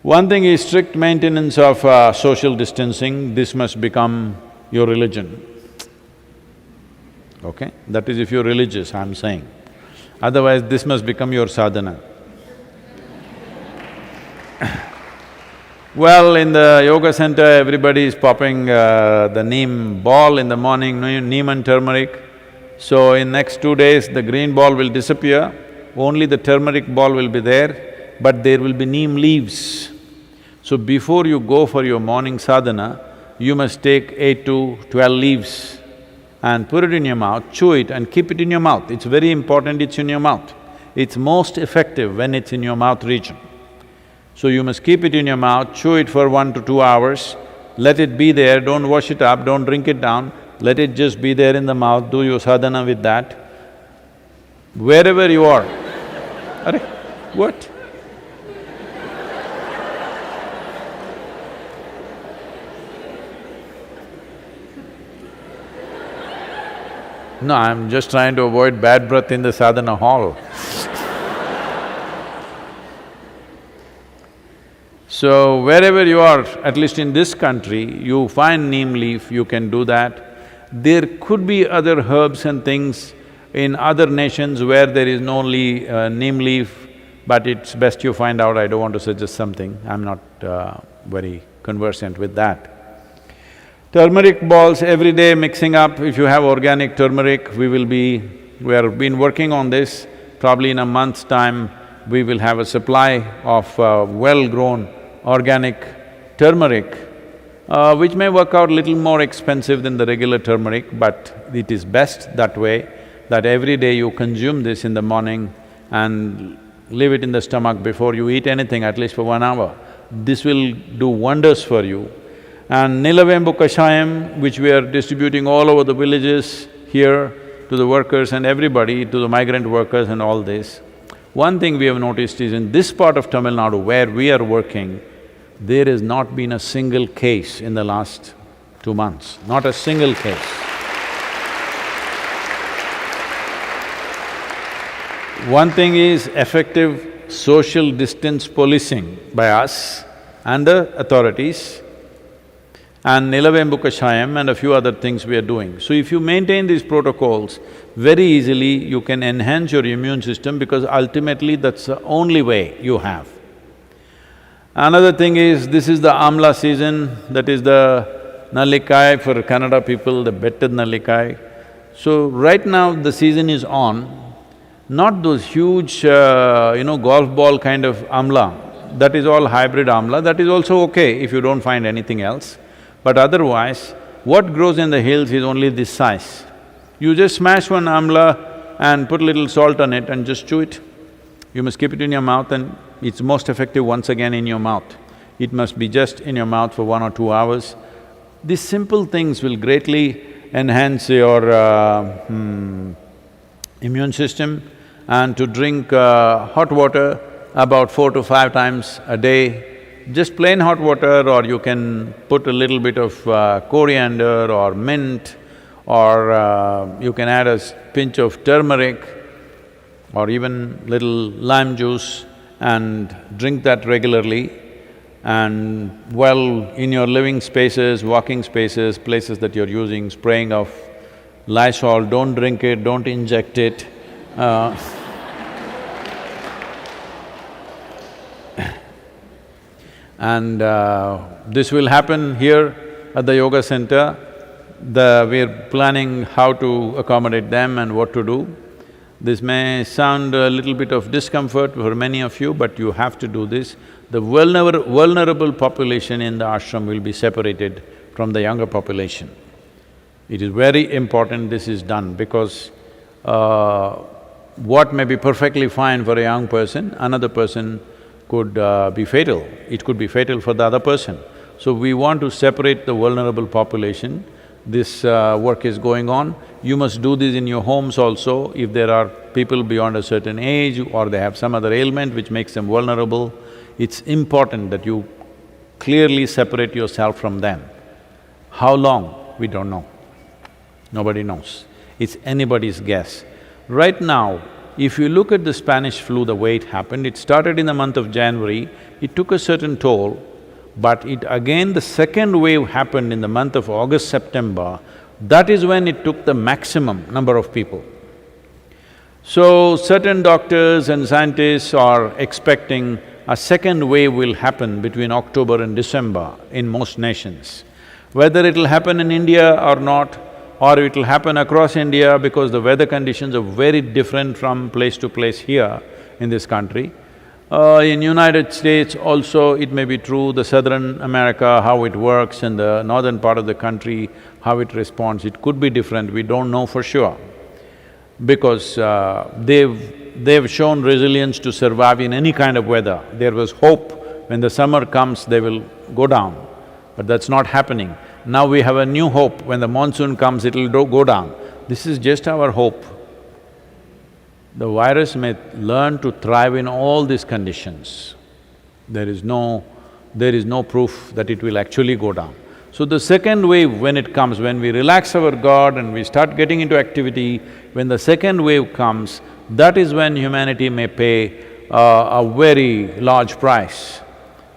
One thing is strict maintenance of social distancing. This must become your religion, okay? That is if you're religious, I'm saying. Otherwise, this must become your sadhana. Well, in the yoga center, everybody is popping the neem ball in the morning, neem and turmeric. So in next 2 days, the green ball will disappear, only the turmeric ball will be there, but there will be neem leaves. So before you go for your morning sadhana, you must take 8 to 12 leaves and put it in your mouth, chew it and keep it in your mouth. It's very important it's in your mouth. It's most effective when it's in your mouth region. So you must keep it in your mouth, chew it for 1 to 2 hours, let it be there, don't wash it up, don't drink it down, let it just be there in the mouth, do your sadhana with that. Wherever you are… Arey, what? No, I'm just trying to avoid bad breath in the sadhana hall. So, wherever you are, at least in this country, you find neem leaf, you can do that. There could be other herbs and things in other nations where there is no neem leaf, but it's best you find out. I don't want to suggest something, I'm not very conversant with that. Turmeric balls every day mixing up. If you have organic turmeric, we have been working on this. Probably in a month's time, we will have a supply of well-grown organic turmeric, which may work out little more expensive than the regular turmeric, but it is best that way, that every day you consume this in the morning and leave it in the stomach before you eat anything, at least for 1 hour. This will do wonders for you. And Nilavembu Kashayam, which we are distributing all over the villages here to the workers and everybody, to the migrant workers and all this. One thing we have noticed is in this part of Tamil Nadu where we are working, there has not been a single case in the last 2 months, not a single case. One thing is effective social distance policing by us and the authorities, and Nilavembu Kashayam and a few other things we are doing. So if you maintain these protocols, very easily you can enhance your immune system because ultimately that's the only way you have. Another thing is, this is the amla season, that is the nallikai for Kannada people, the betted nallikai. So right now the season is on, not those huge, golf ball kind of amla, that is all hybrid amla, that is also okay if you don't find anything else. But otherwise, what grows in the hills is only this size. You just smash one amla and put a little salt on it and just chew it. You must keep it in your mouth and it's most effective once again in your mouth. It must be just in your mouth for 1 or 2 hours. These simple things will greatly enhance your immune system. And to drink hot water about 4 to 5 times a day, just plain hot water, or you can put a little bit of coriander or mint, or you can add a pinch of turmeric or even little lime juice and drink that regularly. And well, in your living spaces, walking spaces, places that you're using, spraying of Lysol, don't drink it, don't inject it. And this will happen here at the yoga center. We're planning how to accommodate them and what to do. This may sound a little bit of discomfort for many of you, but you have to do this. The vulnerable population in the ashram will be separated from the younger population. It is very important this is done because what may be perfectly fine for a young person, another person could be fatal. It could be fatal for the other person. So we want to separate the vulnerable population. This work is going on. You must do this in your homes also. If there are people beyond a certain age or they have some other ailment which makes them vulnerable, it's important that you clearly separate yourself from them. How long? We don't know. Nobody knows. It's anybody's guess. Right now, if you look at the Spanish flu, the way it happened, it started in the month of January, it took a certain toll, but the second wave happened in the month of August, September. That is when it took the maximum number of people. So, certain doctors and scientists are expecting a second wave will happen between October and December in most nations. Whether it'll happen in India or not, or it'll happen across India because the weather conditions are very different from place to place here in this country. In United States also it may be true, the Southern America, how it works, and the northern part of the country, how it responds, it could be different, we don't know for sure. Because they've shown resilience to survive in any kind of weather. There was hope, when the summer comes they will go down, but that's not happening. Now we have a new hope, when the monsoon comes it'll go down. This is just our hope. The virus may learn to thrive in all these conditions. There is no proof that it will actually go down. So the second wave, when it comes, when we relax our guard and we start getting into activity, when the second wave comes, that is when humanity may pay a very large price.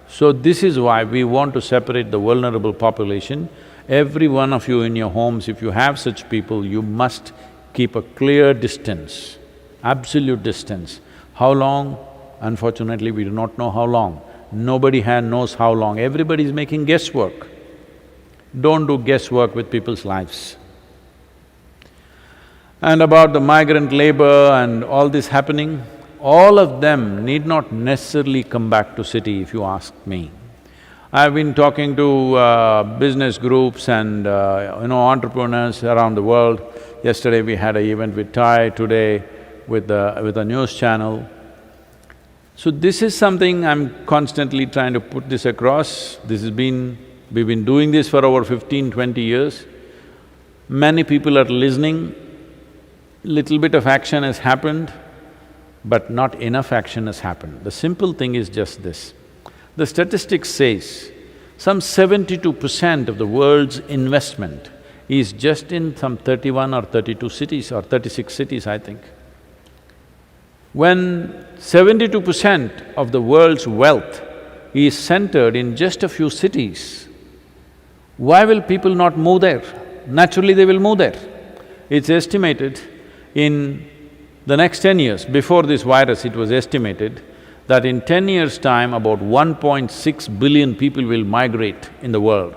So this is why we want to separate the vulnerable population. Every one of you in your homes, if you have such people, you must keep a clear distance, absolute distance. How long? Unfortunately, we do not know how long. Nobody knows how long, everybody is making guesswork. Don't do guesswork with people's lives. And about the migrant labor and all this happening, all of them need not necessarily come back to city if you ask me. I've been talking to business groups and entrepreneurs around the world. Yesterday we had an event with Thai, today with a news channel. So this is something I'm constantly trying to put this across. We've been doing this for over 15–20 years. Many people are listening, little bit of action has happened, but not enough action has happened. The simple thing is just this. The statistics says, some 72% of the world's investment is just in some 31 or 32 cities or 36 cities, I think. When 72% of the world's wealth is centered in just a few cities, why will people not move there? Naturally they will move there. It's estimated in the next 10 years, before this virus it was estimated that in 10 years' time about 1.6 billion people will migrate in the world.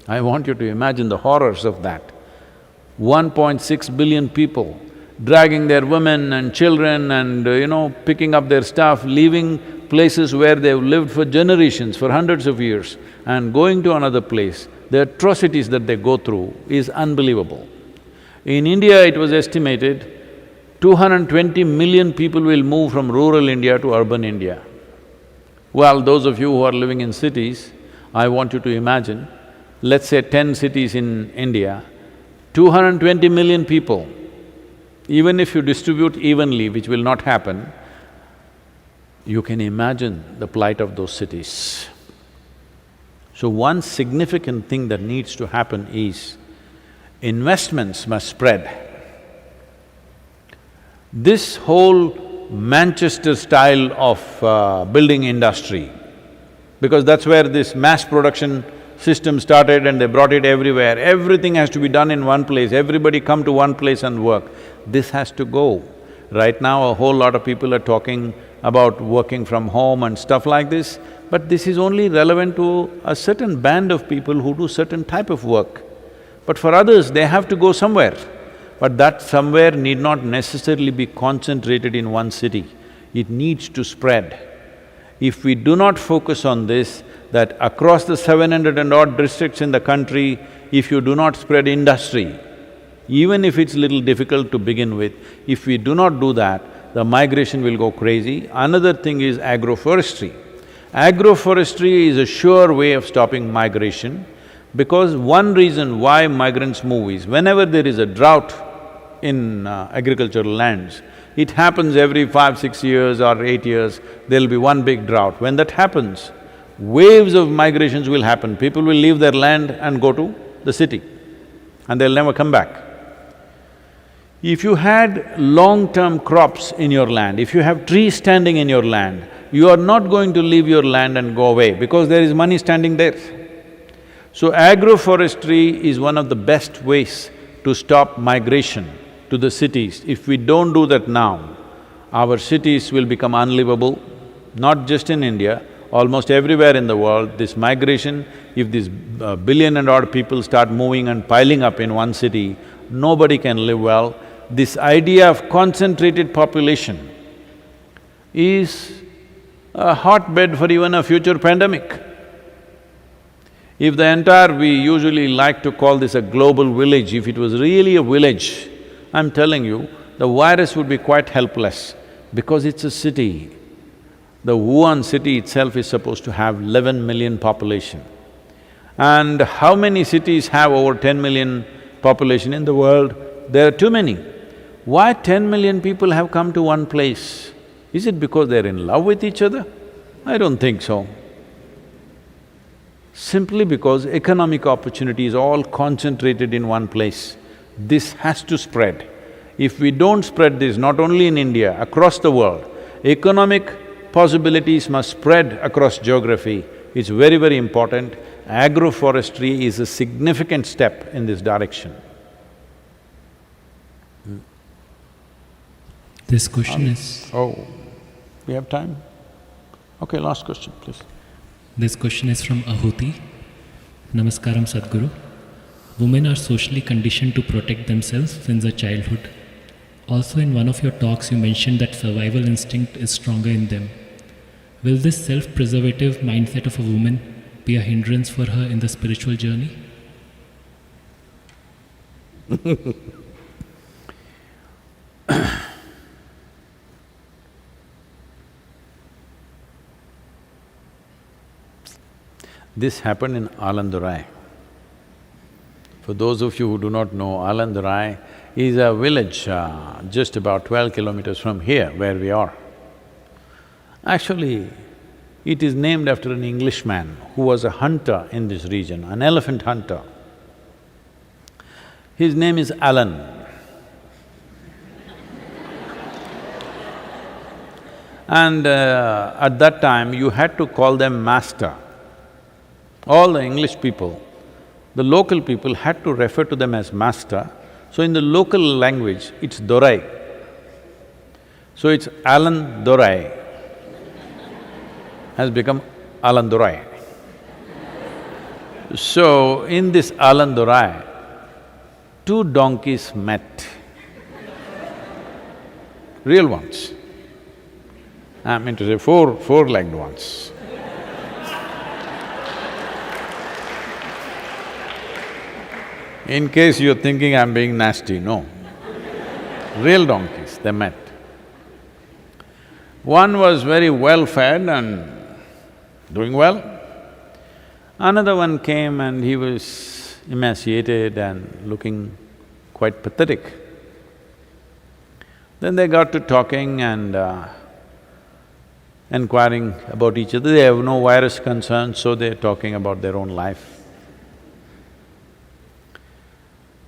I want you to imagine the horrors of that. 1.6 billion people dragging their women and children and picking up their stuff, leaving places where they've lived for generations, for hundreds of years, and going to another place. The atrocities that they go through is unbelievable. In India, it was estimated 220 million people will move from rural India to urban India. Well, those of you who are living in cities, I want you to imagine, let's say 10 cities in India, 220 million people, even if you distribute evenly, which will not happen, you can imagine the plight of those cities. So one significant thing that needs to happen is investments must spread. This whole Manchester style of building industry, because that's where this mass production system started and they brought it everywhere, everything has to be done in one place, everybody come to one place and work. This has to go. Right now, a whole lot of people are talking about working from home and stuff like this, but this is only relevant to a certain band of people who do certain type of work. But for others, they have to go somewhere. But that somewhere need not necessarily be concentrated in one city, it needs to spread. If we do not focus on this, that across the 700 and odd districts in the country, if you do not spread industry, even if it's little difficult to begin with, if we do not do that, the migration will go crazy. Another thing is agroforestry. Agroforestry is a sure way of stopping migration, because one reason why migrants move is, whenever there is a drought in agricultural lands, it happens every 5–6 years or 8 years, there'll be one big drought. When that happens, waves of migrations will happen, people will leave their land and go to the city and they'll never come back. If you had long-term crops in your land, if you have trees standing in your land, you are not going to leave your land and go away because there is money standing there. So agroforestry is one of the best ways to stop migration to the cities. If we don't do that now, our cities will become unlivable, not just in India, almost everywhere in the world. This migration, if these billion and odd people start moving and piling up in one city, nobody can live well. This idea of concentrated population is a hotbed for even a future pandemic. If the entire… we usually like to call this a global village, if it was really a village, I'm telling you, the virus would be quite helpless because it's a city. The Wuhan city itself is supposed to have 11 million population. And how many cities have over 10 million population in the world? There are too many. Why 10 million people have come to one place? Is it because they're in love with each other? I don't think so. Simply because economic opportunity is all concentrated in one place. This has to spread. If we don't spread this, not only in India, across the world, economic possibilities must spread across geography. It's very, very important. Agroforestry is a significant step in this direction. This question is… Oh, we have time? Okay, last question, please. This question is from Ahuti. Namaskaram Sadhguru. Women are socially conditioned to protect themselves since their childhood. Also in one of your talks you mentioned that survival instinct is stronger in them. Will this self-preservative mindset of a woman be a hindrance for her in the spiritual journey? This happened in Alandurai. For those of you who do not know, Alandurai is a village just about 12 kilometers from here, where we are. Actually, it is named after an Englishman who was a hunter in this region, an elephant hunter. His name is Alan. And at that time, you had to call them master. All the English people, the local people had to refer to them as master. So in the local language, it's Dorai. So it's Alan Dorai has become Alan Dorai. So in this Alan Dorai, two donkeys met, real ones. I mean to say four-legged ones. In case you're thinking I'm being nasty, no. Real donkeys, they met. One was very well-fed and doing well. Another one came and he was emaciated and looking quite pathetic. Then they got to talking and inquiring about each other. They have no virus concerns, so they're talking about their own life.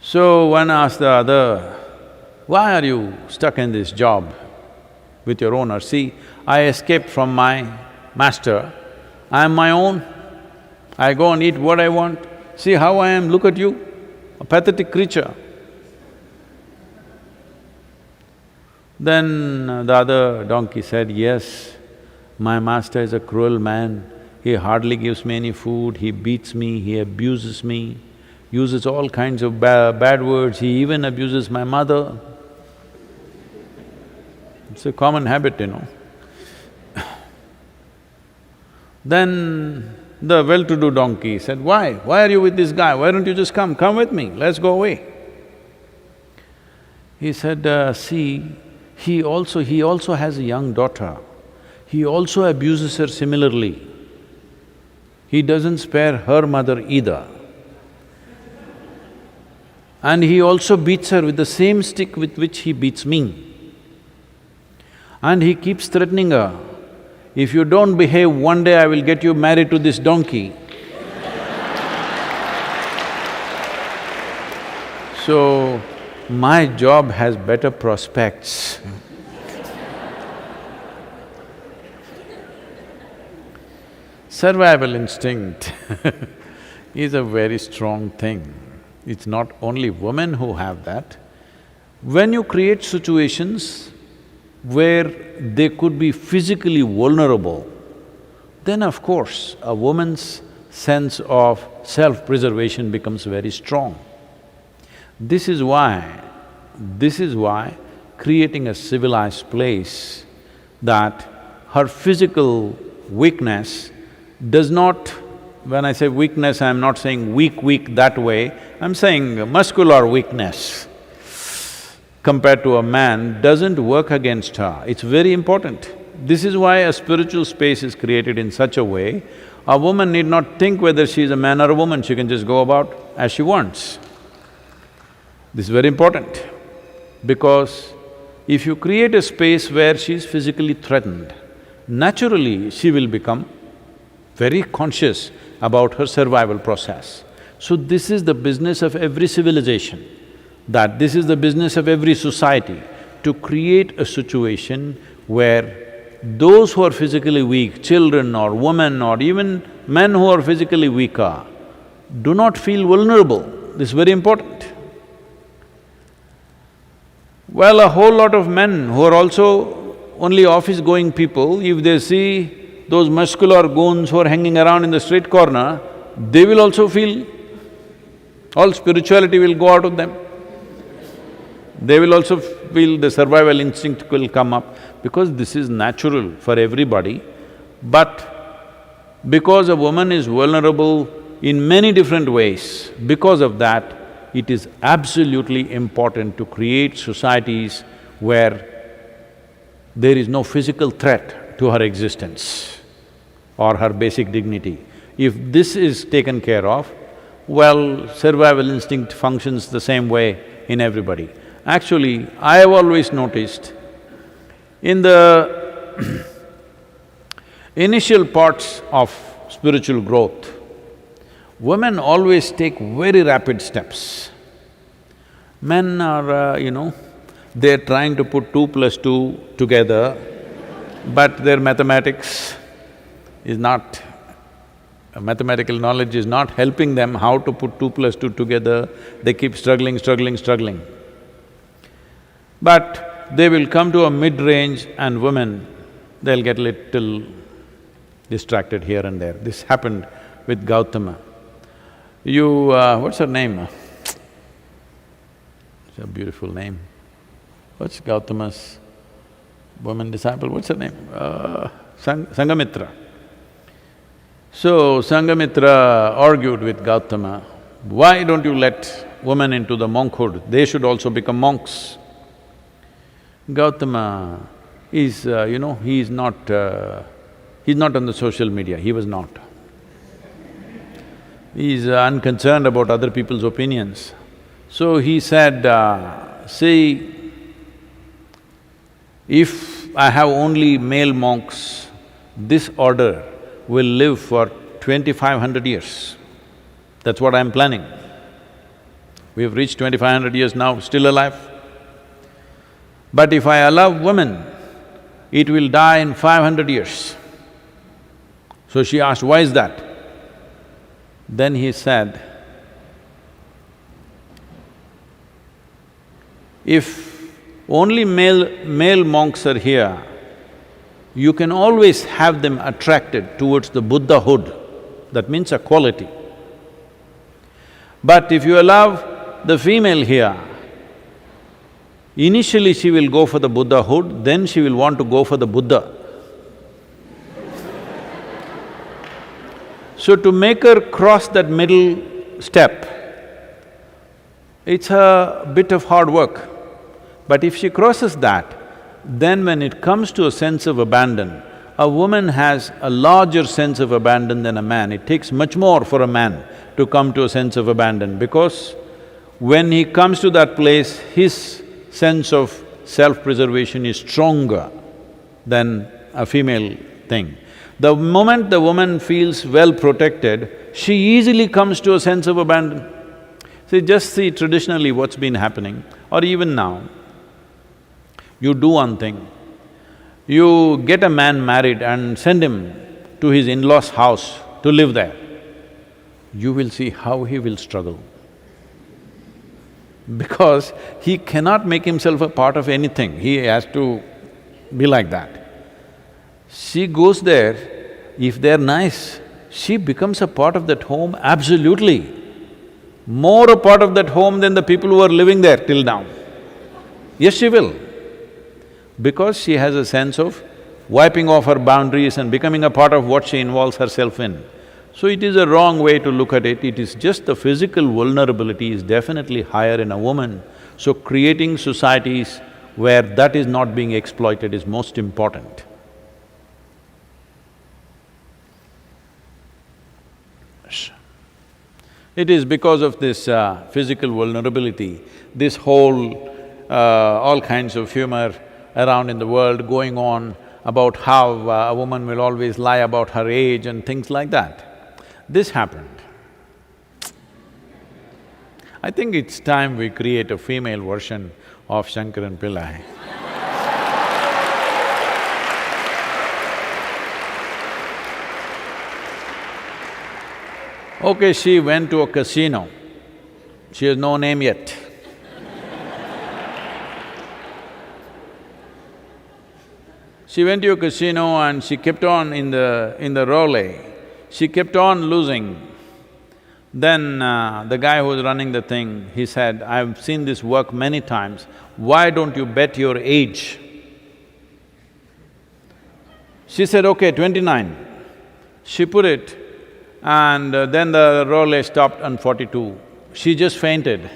So one asked the other, "Why are you stuck in this job with your owner? See, I escaped from my master, I am my own, I go and eat what I want. See how I am, look at you, a pathetic creature." Then the other donkey said, "Yes, my master is a cruel man. He hardly gives me any food, he beats me, he abuses me, uses all kinds of bad words, he even abuses my mother." It's a common habit, you know. Then the well-to-do donkey said, "Why? Why are you with this guy? Why don't you just come with me, let's go away." He said, "See, he also has a young daughter. He also abuses her similarly. He doesn't spare her mother either. And he also beats her with the same stick with which he beats me. And he keeps threatening her, if you don't behave, one day I will get you married to this donkey." So, my job has better prospects. Survival instinct is a very strong thing. It's not only women who have that. When you create situations where they could be physically vulnerable, then of course a woman's sense of self-preservation becomes very strong. This is why creating a civilized place that her physical weakness does not… When I say weakness, I'm not saying weak that way, I'm saying muscular weakness compared to a man doesn't work against her. It's very important. This is why a spiritual space is created in such a way, a woman need not think whether she is a man or a woman, she can just go about as she wants. This is very important, because if you create a space where she is physically threatened, naturally she will become very conscious about her survival process. So this is the business of every civilization, that this is the business of every society, to create a situation where those who are physically weak, children or women or even men who are physically weaker, do not feel vulnerable. This is very important. Well, a whole lot of men who are also only office-going people, if they see those muscular goons who are hanging around in the street corner, they will also feel… all spirituality will go out of them. They will also feel the survival instinct will come up, because this is natural for everybody. But because a woman is vulnerable in many different ways, because of that, it is absolutely important to create societies where there is no physical threat to her existence or her basic dignity. If this is taken care of, well, survival instinct functions the same way in everybody. Actually, I have always noticed, in the initial parts of spiritual growth, women always take very rapid steps. Men are, they're trying to put 2 plus 2 together, but their mathematics is not… mathematical knowledge is not helping them how to put 2 plus 2 together. They keep struggling. But they will come to a mid-range and women, they'll get little distracted here and there. This happened with Gautama. What's her name? It's a beautiful name. What's Gautama's woman disciple, what's her name? Sangamitra. So, Sangamitra argued with Gautama, why don't you let women into the monkhood? They should also become monks. Gautama is, he's not on the social media, he was not. He's unconcerned about other people's opinions. So he said, see, if I have only male monks, this order will live for 2500 years. That's what I'm planning. We've reached 2500 years now, still alive. But if I allow women, it will die in 500 years. So she asked, why is that? Then he said, if only male monks are here, you can always have them attracted towards the Buddhahood, that means a quality. But if you allow the female here, initially she will go for the Buddhahood, then she will want to go for the Buddha. So to make her cross that middle step, it's a bit of hard work. But if she crosses that, then when it comes to a sense of abandon, a woman has a larger sense of abandon than a man. It takes much more for a man to come to a sense of abandon, because when he comes to that place, his sense of self-preservation is stronger than a female thing. The moment the woman feels well protected, she easily comes to a sense of abandon. See, just see traditionally what's been happening, or even now. You do one thing, you get a man married and send him to his in-laws' house to live there. You will see how he will struggle. Because he cannot make himself a part of anything, he has to be like that. She goes there, if they're nice, she becomes a part of that home absolutely. More a part of that home than the people who are living there till now. Yes, she will. Because she has a sense of wiping off her boundaries and becoming a part of what she involves herself in. So it is a wrong way to look at it, it is just the physical vulnerability is definitely higher in a woman. So creating societies where that is not being exploited is most important. It is because of this physical vulnerability, this whole all kinds of humor around in the world going on about how a woman will always lie about her age and things like that. This happened. I think it's time we create a female version of Shankaran Pillai. Okay, she went to a casino. She has no name yet. She went to a casino and she kept on in the roulette, she kept on losing. Then the guy who was running the thing, he said, "I've seen this work many times, why don't you bet your age?" She said, "Okay, 29." She put it and then the roulette stopped on 42. She just fainted.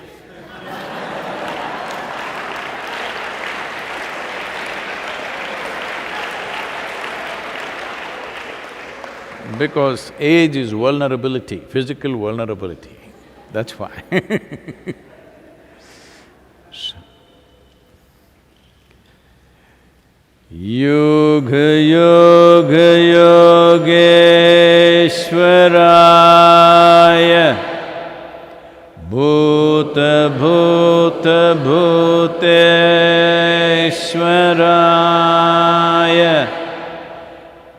Because age is vulnerability, physical vulnerability, that's why. Yoga yoga yogeshwaraya bhuta bhuta bhuteshwaraya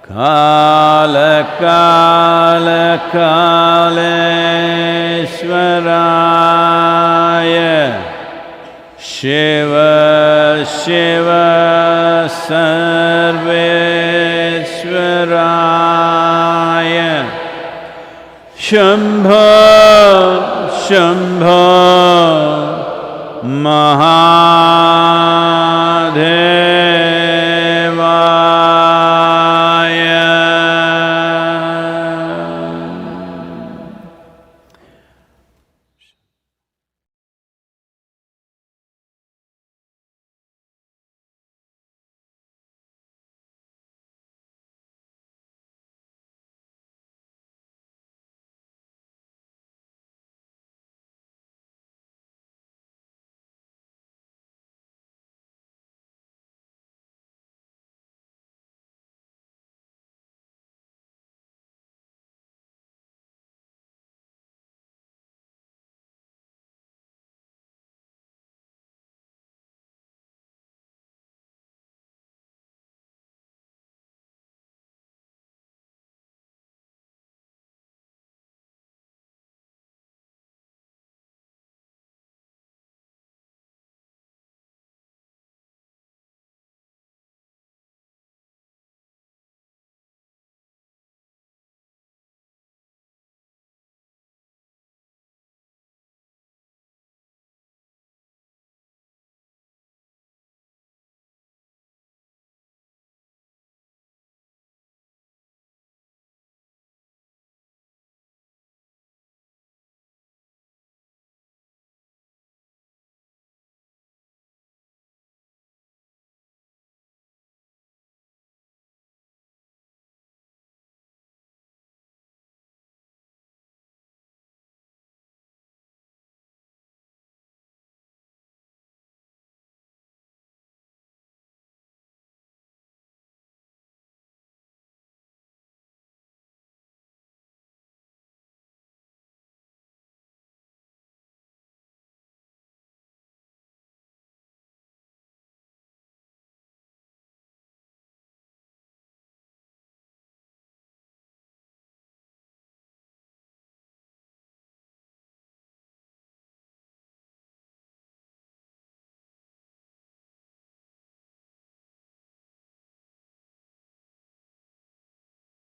kala kala kaleshwaraya Shiva Shiva Sarveshwaraya Shambho Shambho Maha